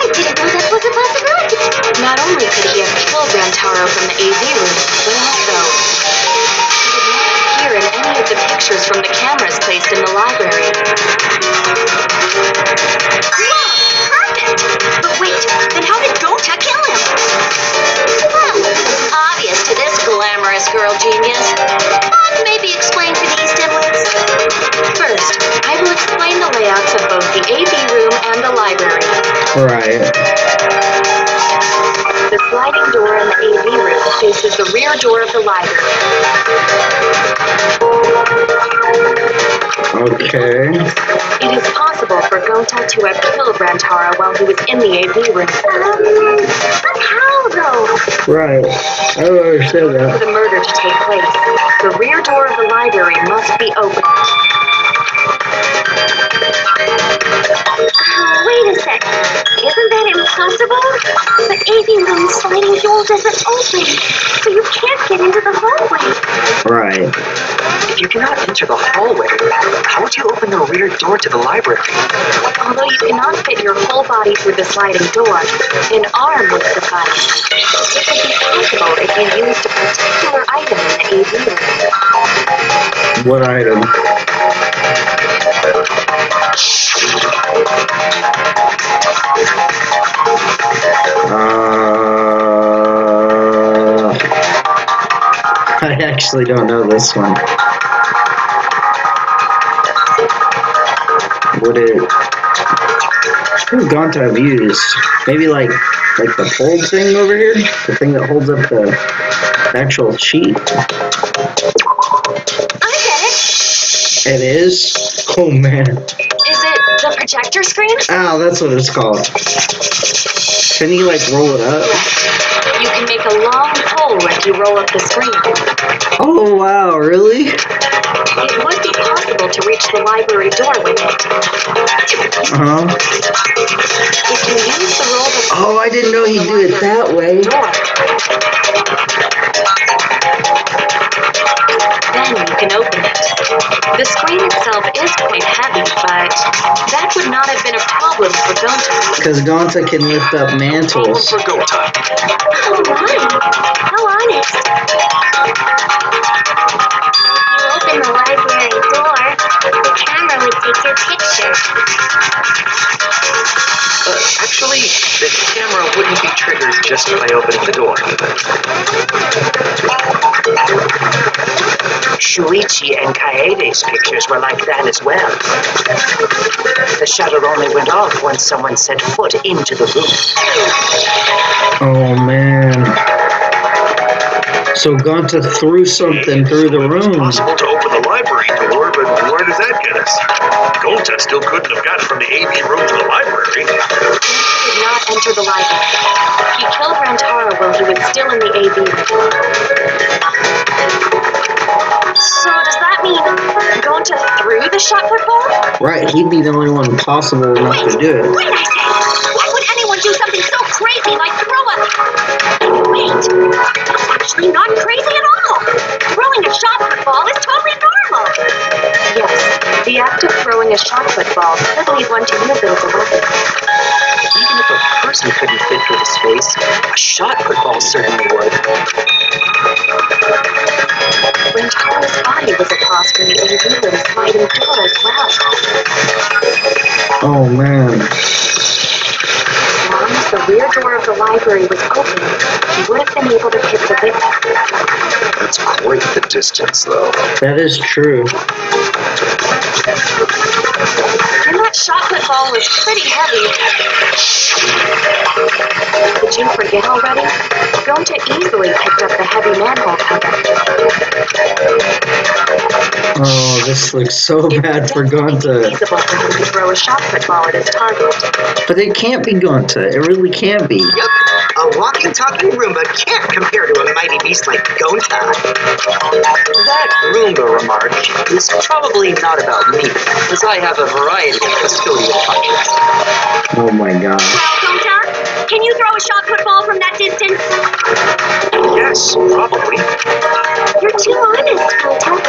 S7: I didn't know that was a possibility.
S1: Not only could he have killed Rantaro from the AV room, but also he did not appear in any of the pictures from the cameras placed in the library.
S7: Whoa! Perfect!
S1: But wait, then how did Gonta kill him?
S7: Well,
S1: Obvious to this glamorous girl genius. But maybe explain to these dimwits. First, I will explain the layouts of both the AV room and the library.
S2: Right.
S1: The sliding door in the AV room faces the rear door of the library.
S2: Okay.
S1: It is possible for Gonta to have killed Rantaro while he was in the AV room.
S7: but how though?
S2: Right. I don't understand
S1: For
S2: that.
S1: the murder to take place, the rear door of the library must be opened.
S7: Wait a sec. Isn't that impossible? The AV room sliding door doesn't open, so you can't get into the hallway.
S2: Right.
S8: If you cannot enter the hallway, how would you open the rear door to the library?
S1: Although you cannot fit your whole body through the sliding door, an arm would suffice. It would be possible if you used a particular item in the AV room.
S2: What item? I actually don't know this one. Would it... What would Gonta have used? Maybe like the hold thing over here? The thing that holds up the actual sheet?
S1: I get it.
S2: It is? Oh man.
S1: Is it the projector screen?
S2: Ow, that's what it's called. Can you like roll it up?
S1: You can make a long pull like you roll up the screen.
S2: Oh wow, really?
S1: It would be possible to reach the library door with it.
S2: Uh-huh.
S1: If you use the roll of
S2: Oh, I didn't know he'd do it that way.
S1: door, then you can open it. The screen itself is quite heavy, but that would not have been a problem for Gonta.
S2: Because Gonta can lift up mantles.
S5: For go time.
S7: Oh my. How honest. If you open the library door, the camera would take your picture.
S8: Actually, the camera wouldn't be triggered just by opening the door. Shuichi and Kaede's pictures were like that as well. The shutter only went off once someone set foot into the room.
S2: Oh man. So Gonta threw something through the room.
S5: It's possible to open the library door, but where does that get us? Gonta still couldn't have gotten from the AV room to the library.
S1: Gonta did not enter the library. He killed Rantaro while he was still in the AV room. So does that mean Gonta threw the shot put ball?
S2: Right, he'd be the only one possible enough to do it.
S1: Wait, I say! Why would anyone do something so crazy like throw a... Wait, that's actually not crazy at all! Throwing a shot put ball is totally normal! Yes, the act of throwing a shot put ball could lead one to use it as a weapon.
S8: Even if a person couldn't fit through the space, a shot put ball certainly would.
S1: Rantaro's body was across from the AV room sliding door as well.
S2: Oh man.
S1: As long as the rear door of the library was open, he would have been able to hit the victim.
S5: That's quite the distance, though.
S2: That is true.
S1: And that shot put ball was pretty heavy. Did you forget already? Gonta easily picked up the heavy manhole cover.
S2: Oh, this looks so bad for Gonta.
S1: It's feasible for him to throw a shot put ball at his target.
S2: But it can't be Gonta. It really can't be.
S4: Yep, a walking, talking Roomba can't compare to a mighty beast like Gonta.
S8: That Roomba remark is probably not about me, as I have a variety of custodial functions.
S2: Oh my god.
S1: Well, Gonta, can you throw a shot put ball from that distance?
S8: Yes, probably.
S1: You're too honest, Gonta.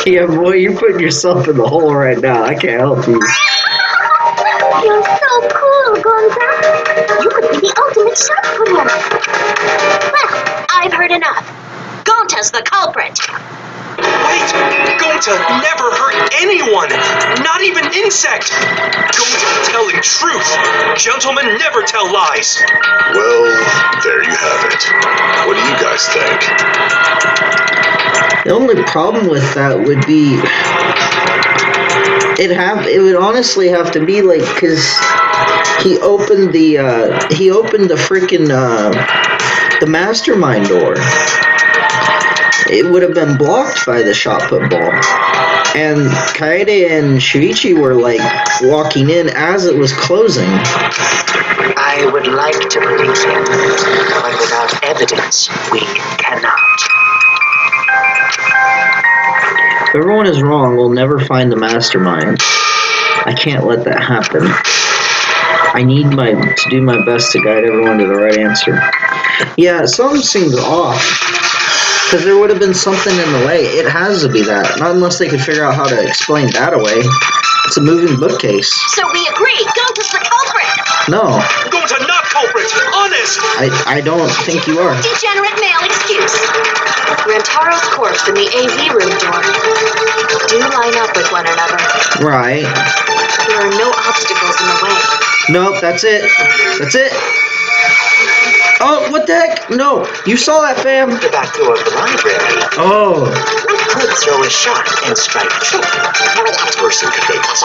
S2: Yeah, boy, you're putting yourself in the hole right now. I can't help you.
S7: You're so cool, Gonta. You could be the ultimate shot putter.
S1: Well, I've heard enough. Gonta's the culprit.
S9: Wait! Gonta never hurt anyone! Not even insect! Gonta telling truth! Gentlemen never tell lies!
S5: Well, there you have it. What do you guys think?
S2: The only problem with that would be it would honestly have to be like, because he opened the freaking the Mastermind door. It would have been blocked by the shot put ball. And Kaede and Shuichi were like walking in as it was closing.
S6: I would like to believe him, but without evidence, we cannot.
S2: If everyone is wrong, we'll never find the Mastermind. I can't let that happen. I need to do my best to guide everyone to the right answer. Yeah, something seems off. Because there would have been something in the way. It has to be that. Not unless they could figure out how to explain that away. It's a moving bookcase.
S3: So we agree, Gonta's the culprit.
S2: No.
S9: Gonta not culprit! Honest!
S2: I don't think you are.
S3: Degenerate male excuse.
S1: Rantaro's corpse and the AV room door do line up with one another.
S2: Right.
S1: There are no obstacles in the way.
S2: Nope, that's it. That's it. Oh, what the heck? No, you saw that, fam.
S8: The back door of the library.
S2: Oh.
S8: Could throw a shot and strike true.
S5: Person could make this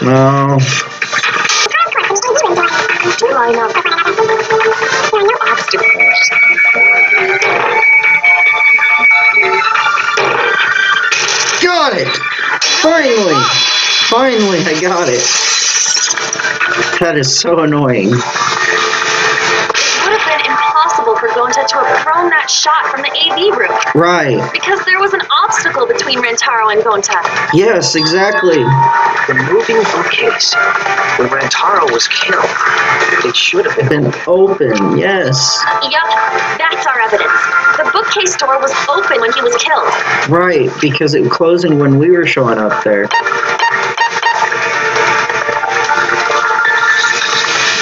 S2: No.
S1: Do line up. There are no obstacles.
S2: Got it! Finally! Finally, I got it. That is so annoying.
S1: It would have been impossible for Gonta to have thrown that shot from the AV room.
S2: Right.
S1: Because there was an obstacle between Rantaro and Gonta.
S2: Yes, exactly.
S8: The moving bookcase. When Rantaro was killed, it should have been
S2: Been open, yes.
S1: Yup, that's our evidence. The bookcase door was open when he was killed.
S2: Right, because it was closing when we were showing up there.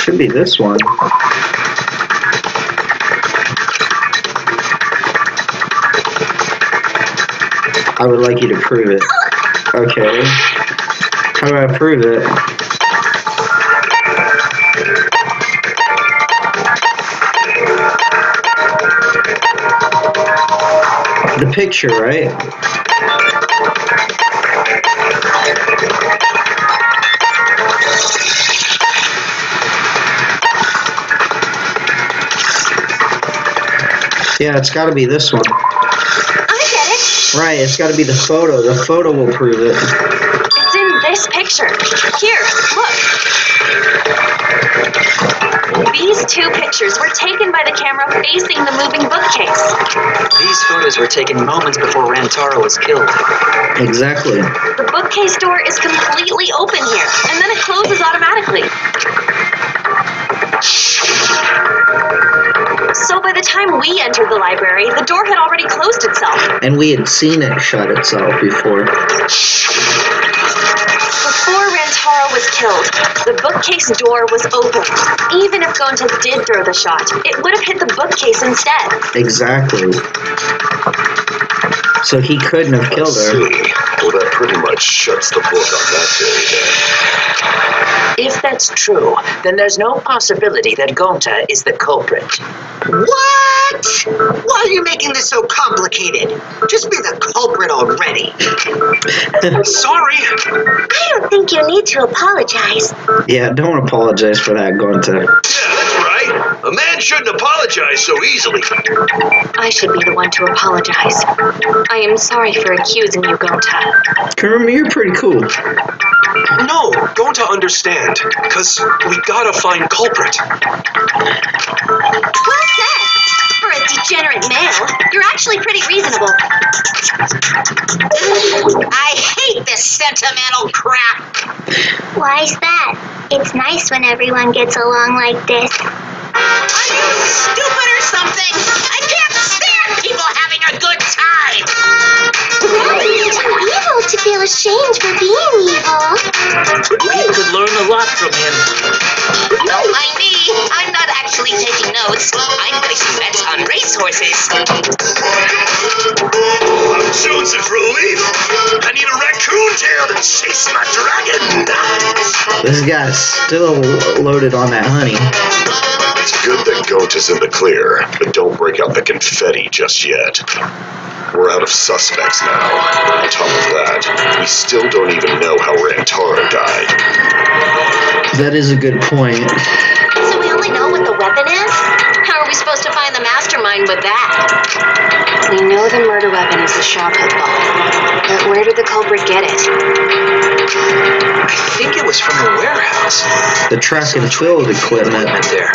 S2: Should be this one. I would like you to prove it. Okay. How do I prove it? The picture, right? Yeah, it's got to be this one.
S3: I get it.
S2: Right, it's got to be the photo. The photo will prove it.
S1: It's in this picture. Here, look. These two pictures were taken by the camera facing the moving bookcase.
S8: These photos were taken moments before Rantaro was killed.
S2: Exactly.
S1: The bookcase door is completely open here, and then it closes automatically. So by the time we entered the library, the door had already closed itself.
S2: And we had seen it shut itself before.
S1: Before Rantaro was killed, the bookcase door was open. Even if Gonta did throw the shot, it would have hit the bookcase instead.
S2: Exactly. So he couldn't have killed her.
S5: See. Well, that pretty much shuts the book on that theory then.
S8: If that's true, then there's no possibility that Gonta is the culprit.
S4: What? Why are you making this so complicated? Just be the culprit already.
S9: Sorry.
S3: I don't think you need to apologize.
S2: Yeah, don't apologize for that, Gonta.
S5: Yeah, that's right. A man shouldn't apologize so easily.
S1: I should be the one to apologize. I am sorry for accusing you, Gonta.
S2: Kirumi, you're pretty cool.
S9: No, Gonta understand. Because we gotta find culprit.
S3: Well said. For a degenerate male, you're actually pretty reasonable.
S4: I hate this sentimental crap.
S7: Why's that? It's nice when everyone gets along like this.
S3: Are you stupid or something? I can't stand people having a good time.
S7: It's too evil to feel ashamed for being evil.
S8: We could learn a lot from him.
S3: Don't mind me. I'm not actually taking notes. I'm placing bets on racehorses.
S5: I'm jonesing for a leaf. I need a raccoon tail to chase my dragon.
S2: This guy's still loaded on that honey.
S5: It's good that Gonta's in the clear, but don't break out the confetti just yet. We're out of suspects now. On top of that, we still don't even know how Rantaro died.
S2: That is a good point.
S3: So we only know what the weapon is? How are we supposed supposed to find the mastermind with that?
S1: We know the murder weapon is the shotgun ball, but where did the culprit get it?
S9: I think it was from the warehouse.
S2: The track and field equipment.
S9: There.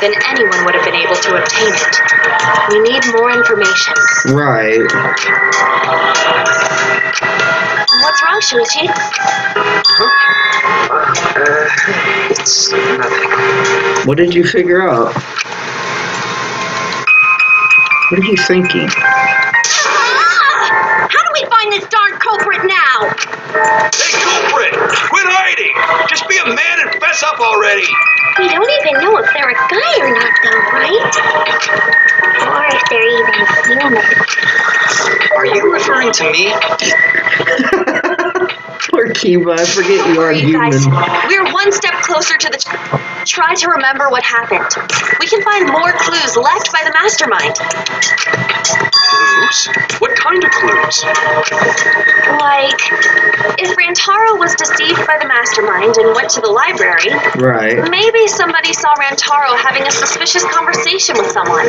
S1: Then anyone would have been able to obtain it. We need more information.
S2: Right.
S1: What's wrong, Shuichi?
S8: It's nothing.
S2: What did you figure out? What are you thinking?
S3: How do we find this darn culprit now?
S5: Hey, culprit! Quit hiding! Just be a man and fess up already!
S7: We don't even know if they're a guy or not, though, right? Or if they're even human.
S8: Are you referring to me?
S2: Poor Kiba, I forget you are
S1: You guys,
S2: human.
S1: we're one step closer to the... Try to remember what happened. We can find more clues left by the mastermind.
S9: Clues? What kind of clues?
S1: Like, if Rantaro was deceived by the mastermind and went to the library,
S2: Right.
S1: maybe somebody saw Rantaro having a suspicious conversation with someone.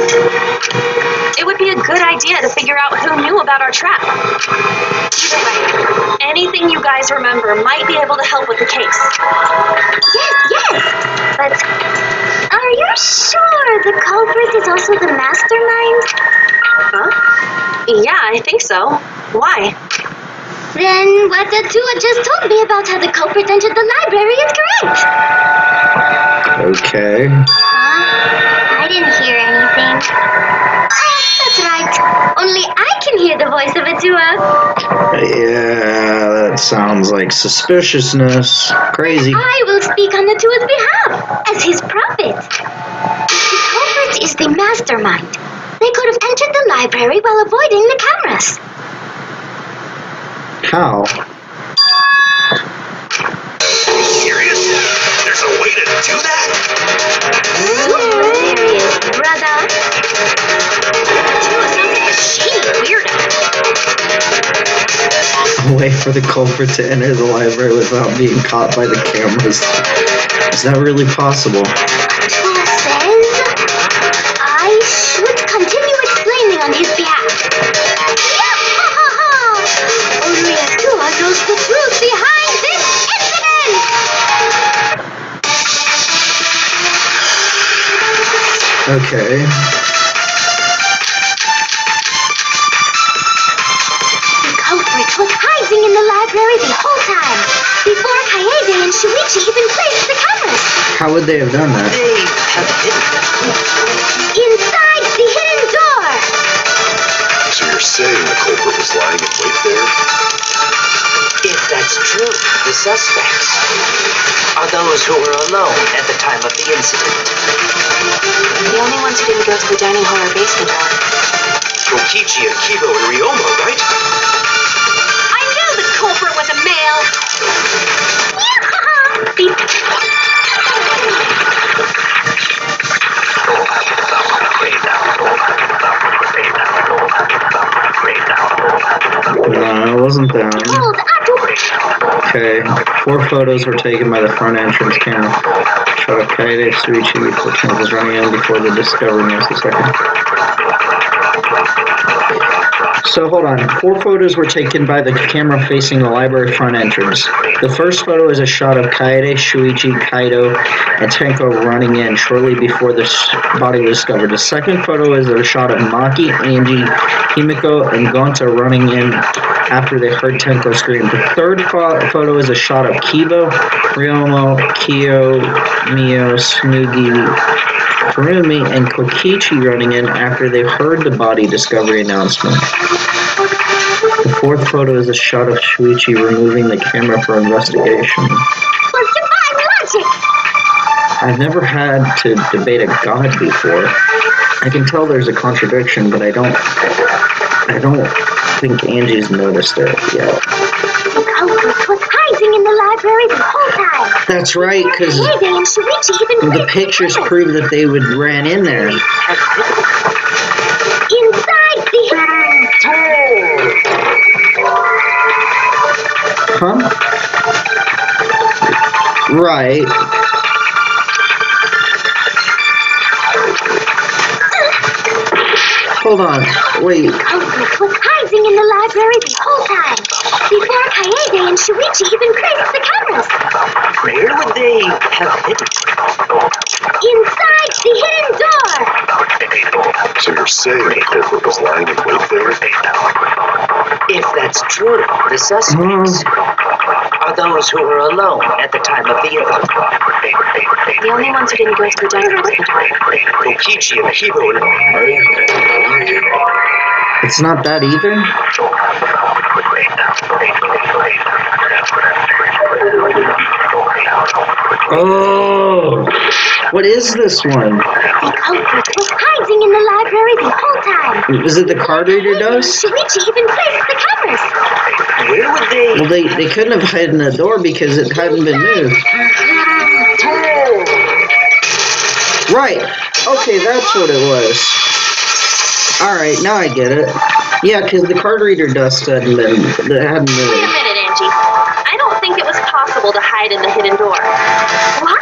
S1: It would be a good idea to figure out who knew about our trap. Either way, anything you guys remember might be able to help with the case.
S7: Yes. But are you sure the culprit is also the mastermind?
S1: Huh? Yeah, I think so. Why?
S7: Then what the Tua just told me about how the culprit entered the library is correct.
S2: Okay.
S7: Huh? I didn't hear anything. Oh, that's right. Only I can hear the voice of a Tua.
S2: Yeah, that sounds like suspiciousness. Crazy.
S7: I will speak on the Tua's behalf, as his prophet. The culprit is the mastermind. They could have entered the library while avoiding the cameras.
S2: How?
S5: Are you serious? There's a way to do that?
S7: Serious, brother.
S3: Tua sounds like a shady weirdo.
S2: Wait for the culprit to enter the library without being caught by the cameras. Is that really possible?
S7: Tua says I should continue explaining on his behalf. Only a Tua knows the truth behind this incident!
S2: Okay.
S7: The culprit was hiding in the library the whole time, before Kaede and Shuichi even placed the cameras.
S2: How would they have done that?
S8: They have hidden them.
S7: Inside the hidden door!
S5: So you're saying the culprit was lying in wait there?
S8: If that's true, the suspects are those who were alone at the time of the incident.
S1: The only ones who didn't go to the dining hall or basement are...
S9: Kokichi and Kibo and Ryoma, right?
S3: I knew the culprit was a male.
S2: No, it wasn't them.
S7: Hold up!
S2: Okay. 4 photos were taken by the front entrance camera. Shot of Kaede Shuichi was running in before the discovery of the second. So hold on. 4 photos were taken by the camera facing the library front entrance. The first photo is a shot of Kaede, Shuichi, Kaito, and Tenko running in shortly before the body was discovered. The second photo is a shot of Maki, Angie, Himiko, and Gonta running in after they heard Tenko scream. The third photo is a shot of Kibo, Ryoma, Kyo, Mio, Tsumugi, Kirumi, and Kokichi running in after they heard the body discovery announcement. The fourth photo is a shot of Shuichi removing the camera for investigation.
S7: Was divine logic!
S2: I've never had to debate a god before. I can tell there's a contradiction, but I don't think Angie's noticed it yet.
S7: The culprit was hiding in the library the whole time.
S2: That's right, because
S7: Kaede and Shuichi even
S2: the pictures prove that they ran in there.
S7: inside the
S2: Huh? Right. on. Wait.
S7: Culprit was hiding in the library the whole time, before Kaede and Shuichi even placed the cameras.
S8: Where would they have hidden?
S7: Inside the hidden door!
S5: So you're saying the culprit was lying in wait there?
S8: If that's true, the suspects are those who were alone at the time of the event.
S1: The only ones who didn't go to the dungeon were
S8: Kokichi and Hiro.
S2: It's not that either? Oh! What is this one?
S7: The culprit was hiding in the library the whole time.
S2: Is it the card reader dust?
S7: Shuichi even placed the cameras.
S8: Where would they...
S2: Well, they couldn't have hidden the door because it hadn't been moved. Right. Okay, that's what it was. Alright, now I get it. Yeah, because the card reader dust hadn't moved.
S1: Wait a minute, Angie. I don't think it was possible to hide in the hidden door.
S7: What?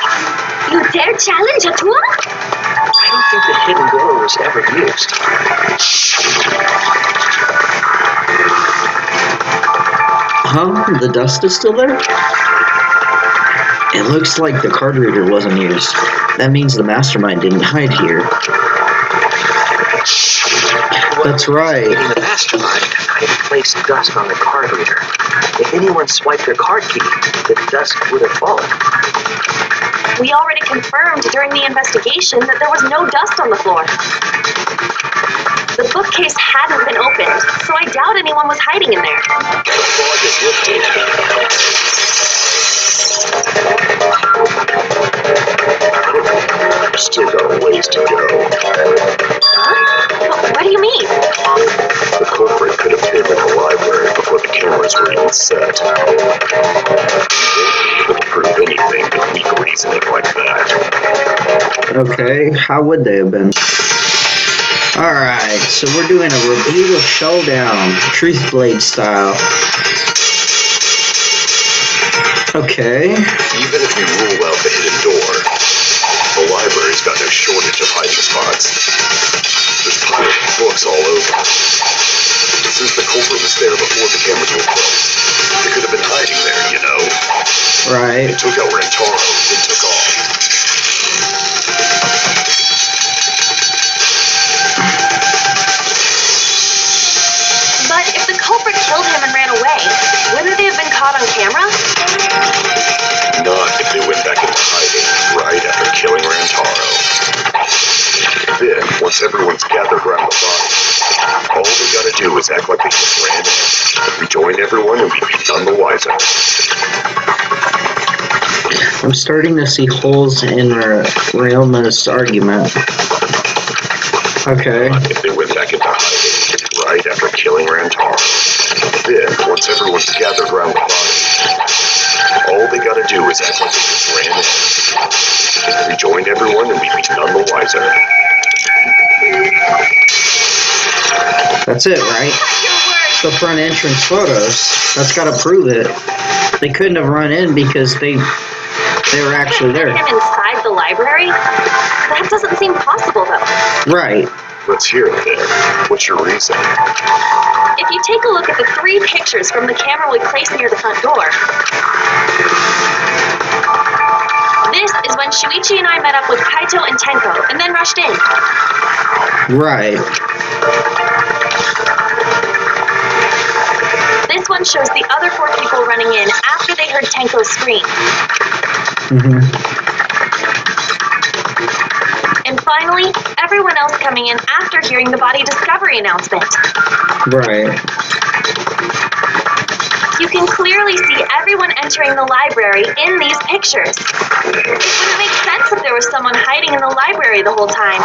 S7: You dare challenge a tour?
S8: I don't think the hidden door was ever used.
S2: Huh? The dust is still there? It looks like the card reader wasn't used. That means the Mastermind didn't hide here. That's right.
S8: In the Mastermind, I placed dust on the card reader. If anyone swiped their card key, the dust would have fallen.
S1: We already confirmed during the investigation that there was no dust on the floor. The bookcase hadn't been opened, so I doubt anyone was hiding in there.
S8: The fog is lifted.
S5: Still got a ways to go.
S1: Huh? What do you mean?
S5: The culprit could have been in the library before the cameras were even set. They couldn't prove anything with weak reasoning like that.
S2: Okay, how would they have been? Alright, so we're doing a review of Showdown, Truth Blade style. Okay.
S5: Even if we rule out the hidden door, the library's got no shortage of hiding spots. There's piles of books all over. Since the culprit was there before the cameras were closed, they could have been hiding there, you know.
S2: Right.
S5: They took out Rantaro, then took off.
S1: But if the culprit killed him and ran away, wouldn't they have been caught on camera?
S5: Not if they went back into hiding right after killing Rantaro. Then, once everyone's gathered around the body, all they gotta do is act like they just ran in, rejoin everyone, and we'd be none the wiser.
S2: I'm starting to see holes in Ryoma's argument. Okay.
S5: If they went back into hiding right after killing Rantaro. Then, once everyone's gathered around the body, all they gotta do is act like they just ran in, rejoin everyone, and we'd be none the wiser.
S2: That's it, right? The front entrance photos. That's gotta prove it. They couldn't have run in because they were actually there.
S1: Him inside the library? That doesn't seem possible, though.
S2: Right.
S5: Let's hear it then. What's your reason?
S1: If you take a look at the 3 pictures from the camera we placed near the front door, this is when Shuichi and I met up with Kaito and Tenko, and then rushed in.
S2: Right.
S1: This one shows the other 4 people running in after they heard Tenko scream. And finally, everyone else coming in after hearing the body discovery announcement.
S2: Right.
S1: You can clearly see everyone entering the library in these pictures. It wouldn't make sense if there was someone hiding in the library the whole time.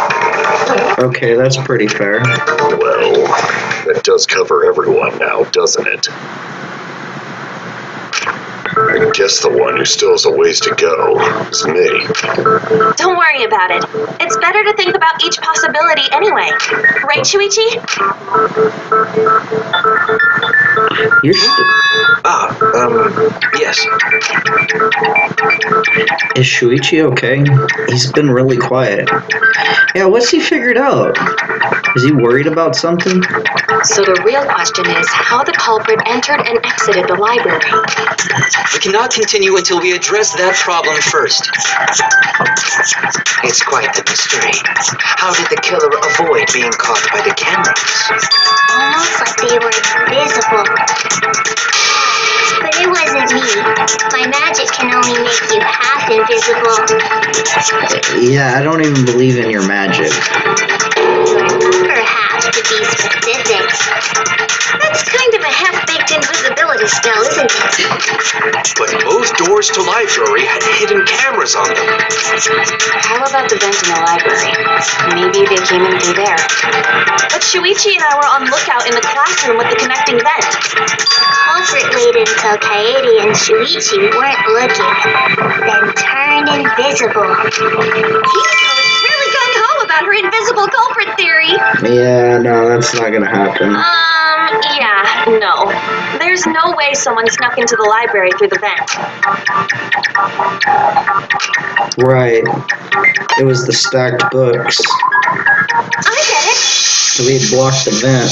S2: Okay, that's pretty fair.
S5: Well, that does cover everyone now, doesn't it? I guess the one who still has a ways to go is me.
S1: Don't worry about it. It's better to think about each possibility anyway. Right, Shuichi?
S2: You're still...
S8: Yes.
S2: Is Shuichi okay? He's been really quiet. Yeah, what's he figured out? Is he worried about something?
S1: So the real question is how the culprit entered and exited the library.
S6: We cannot continue until we address that problem first. It's quite the mystery. How did the killer avoid being caught by the cameras?
S7: Almost like they were invisible. But it wasn't me. My magic can only make you half invisible.
S2: Yeah, I don't even believe in your magic.
S7: Perhaps to be specific.
S3: That's kind of a half-baked invisibility spell, isn't it?
S5: But both doors to library had hidden cameras on them.
S1: How about the vent in the library? Maybe they came in through there. But Shuichi and I were on lookout in the classroom with the connecting vent.
S7: Culprit waited until Kaede and Shuichi weren't looking, then turned invisible.
S3: Himiko's really gung-ho about her invisible culprit theory.
S2: Yeah, no, that's not gonna happen.
S1: Yeah, no. There's no way someone snuck into the library through the vent.
S2: Right. It was the stacked books.
S1: I get it.
S2: So we had blocked the vent.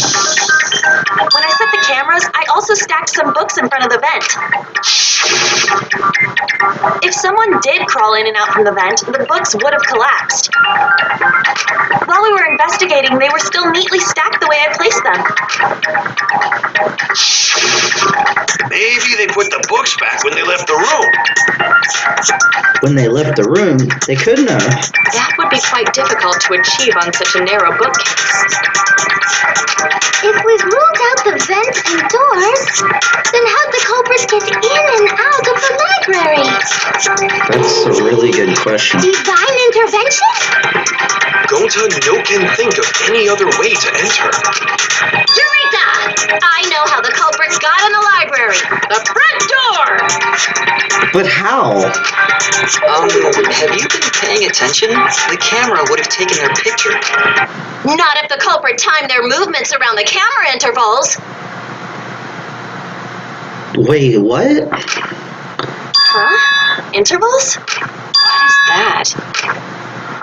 S1: When I set the cameras, I also stacked some books in front of the vent. If someone did crawl in and out from the vent, the books would have collapsed. While we were investigating, they were still neatly stacked the way I placed them.
S5: Maybe they put the books back when they left the room.
S2: When they left the room, they couldn't have.
S1: That would be quite difficult to achieve on such a narrow bookcase.
S7: If we've ruled out the vent and doors, then how'd the culprits get in and out of the library?
S2: That's a really good question.
S7: Divine intervention?
S5: Gonta no can think of any other way to enter.
S3: Eureka! I know how the culprits got in the library. The front door!
S2: But how?
S6: Have you been paying attention? The camera would have taken their picture.
S3: Not if the culprit timed their movements around the camera intervals.
S2: Wait, what?
S1: Huh? Intervals? What is that?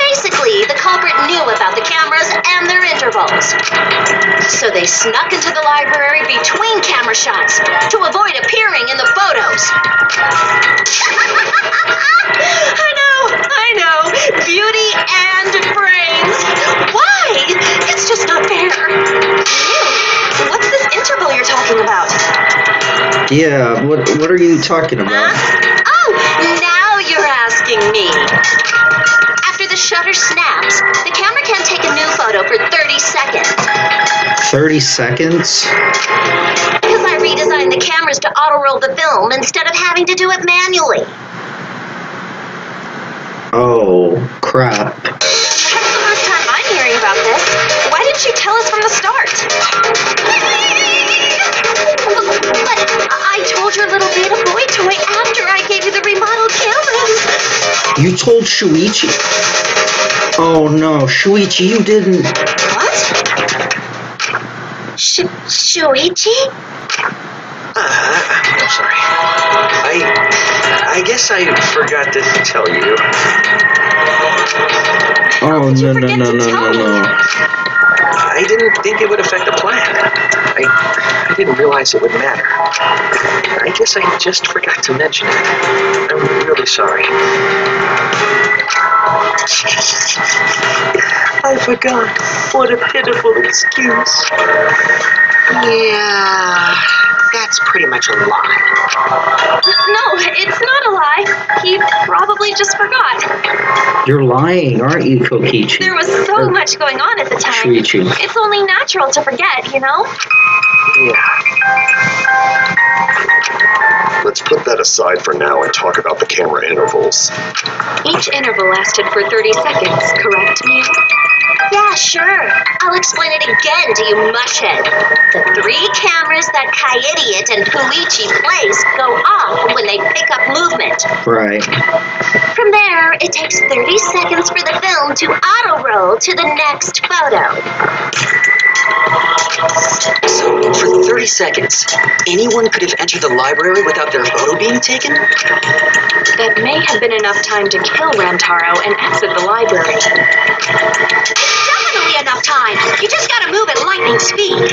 S3: Basically, the culprit knew about the cameras and their intervals. So they snuck into the library between camera shots to avoid appearing in the photos. I know. Beauty and brains. Why? It's just not fair.
S1: What's this interval you're talking about?
S2: Yeah, what are you talking about?
S3: Huh? Oh, now you're asking me. After the shutter snaps, the camera can take a new photo for 30 seconds.
S2: 30 seconds?
S3: Because I redesigned the cameras to auto-roll the film instead of having to do it manually.
S2: Oh, crap.
S1: That's the first time I'm hearing about this. Why didn't you tell us from the start?
S3: But I told your little beta boy toy after I gave you the remodeled cameras.
S2: You told Shuichi? Oh no, Shuichi, you didn't.
S3: What? Shuichi?
S5: I'm sorry. I guess I forgot to tell you.
S2: Oh, no.
S5: I didn't think it would affect the plan. I didn't realize it would matter. I guess I just forgot to mention it. I'm really sorry. I forgot. What a pitiful excuse.
S4: Yeah, that's pretty much a lie.
S1: No, it's not a lie. He probably just forgot.
S2: You're lying, aren't you, Kokichi?
S1: There was so much going on at the time.
S2: Shuichi.
S1: It's only natural to forget, you know?
S5: Yeah. Let's put that aside for now and talk about the camera intervals.
S1: Each interval lasted for 30 seconds, correct, Miu?
S3: Yeah, sure. I'll explain it again to you mushhead. The 3 cameras that Kaede and Shuichi place go off when they pick up movement.
S2: Right.
S3: From there, it takes 30 seconds for the film to auto-roll to the next photo.
S6: So, for 30 seconds. Anyone could have entered the library without their photo being taken?
S1: That may have been enough time to kill Rantaro and exit the library.
S3: Definitely enough time. You just gotta move at lightning speed.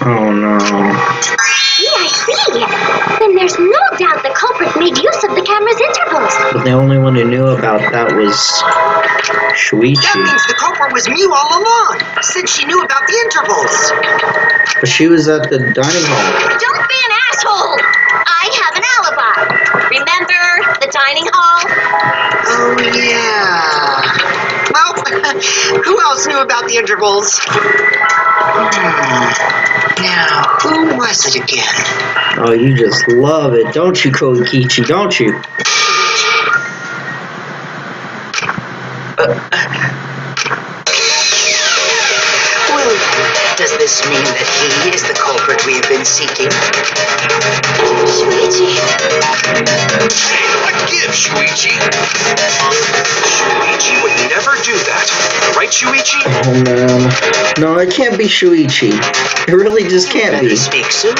S2: Oh no.
S7: See, I see. Then there's no doubt the culprit made use of the camera's intervals.
S2: But the only one who knew about that was
S4: That
S2: Shuichi.
S4: means the culprit was Miu all along, since she knew about the intervals.
S2: But she was at the dining hall.
S7: Don't be an asshole. I have an alibi. Remember the dining hall?
S4: Oh, yeah. Well, who else knew about the intervals? Now, who was it again?
S2: Oh, you just love it, don't you, Kokichi, don't you?
S6: Well, does this mean that he is the culprit we have been seeking?
S7: Shuichi.
S5: What gives, Shuichi?
S9: Shuichi would never do that. Right, Shuichi?
S2: Oh man. No, it can't be Shuichi. It really just can't be.
S6: Better speak soon.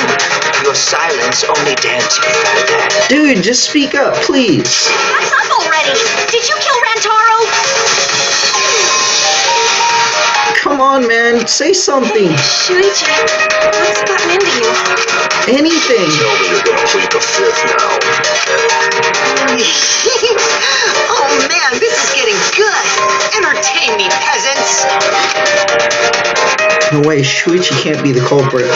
S6: Your silence only damns you further.
S2: Dude, just speak up, please.
S3: What's up already? Did you kill Rantaro?
S2: Come on, man, say something.
S1: Shuichi, what's gotten into you?
S2: Anything.
S5: Tell me you're gonna plead the fifth now.
S4: Oh man, this is getting good. Entertain me, peasants.
S2: No way, Shuichi can't be the culprit.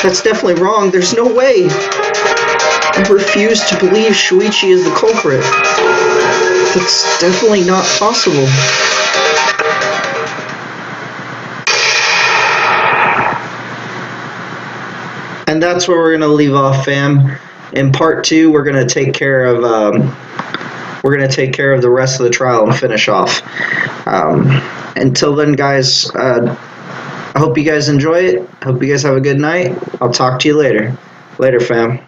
S2: That's definitely wrong. There's no way. I refuse to believe Shuichi is the culprit. That's definitely not possible. And that's where we're gonna leave off, fam. In part 2, we're gonna take care of the rest of the trial and finish off. Until then, guys, I hope you guys enjoy it. Hope you guys have a good night. I'll talk to you later. Later, fam.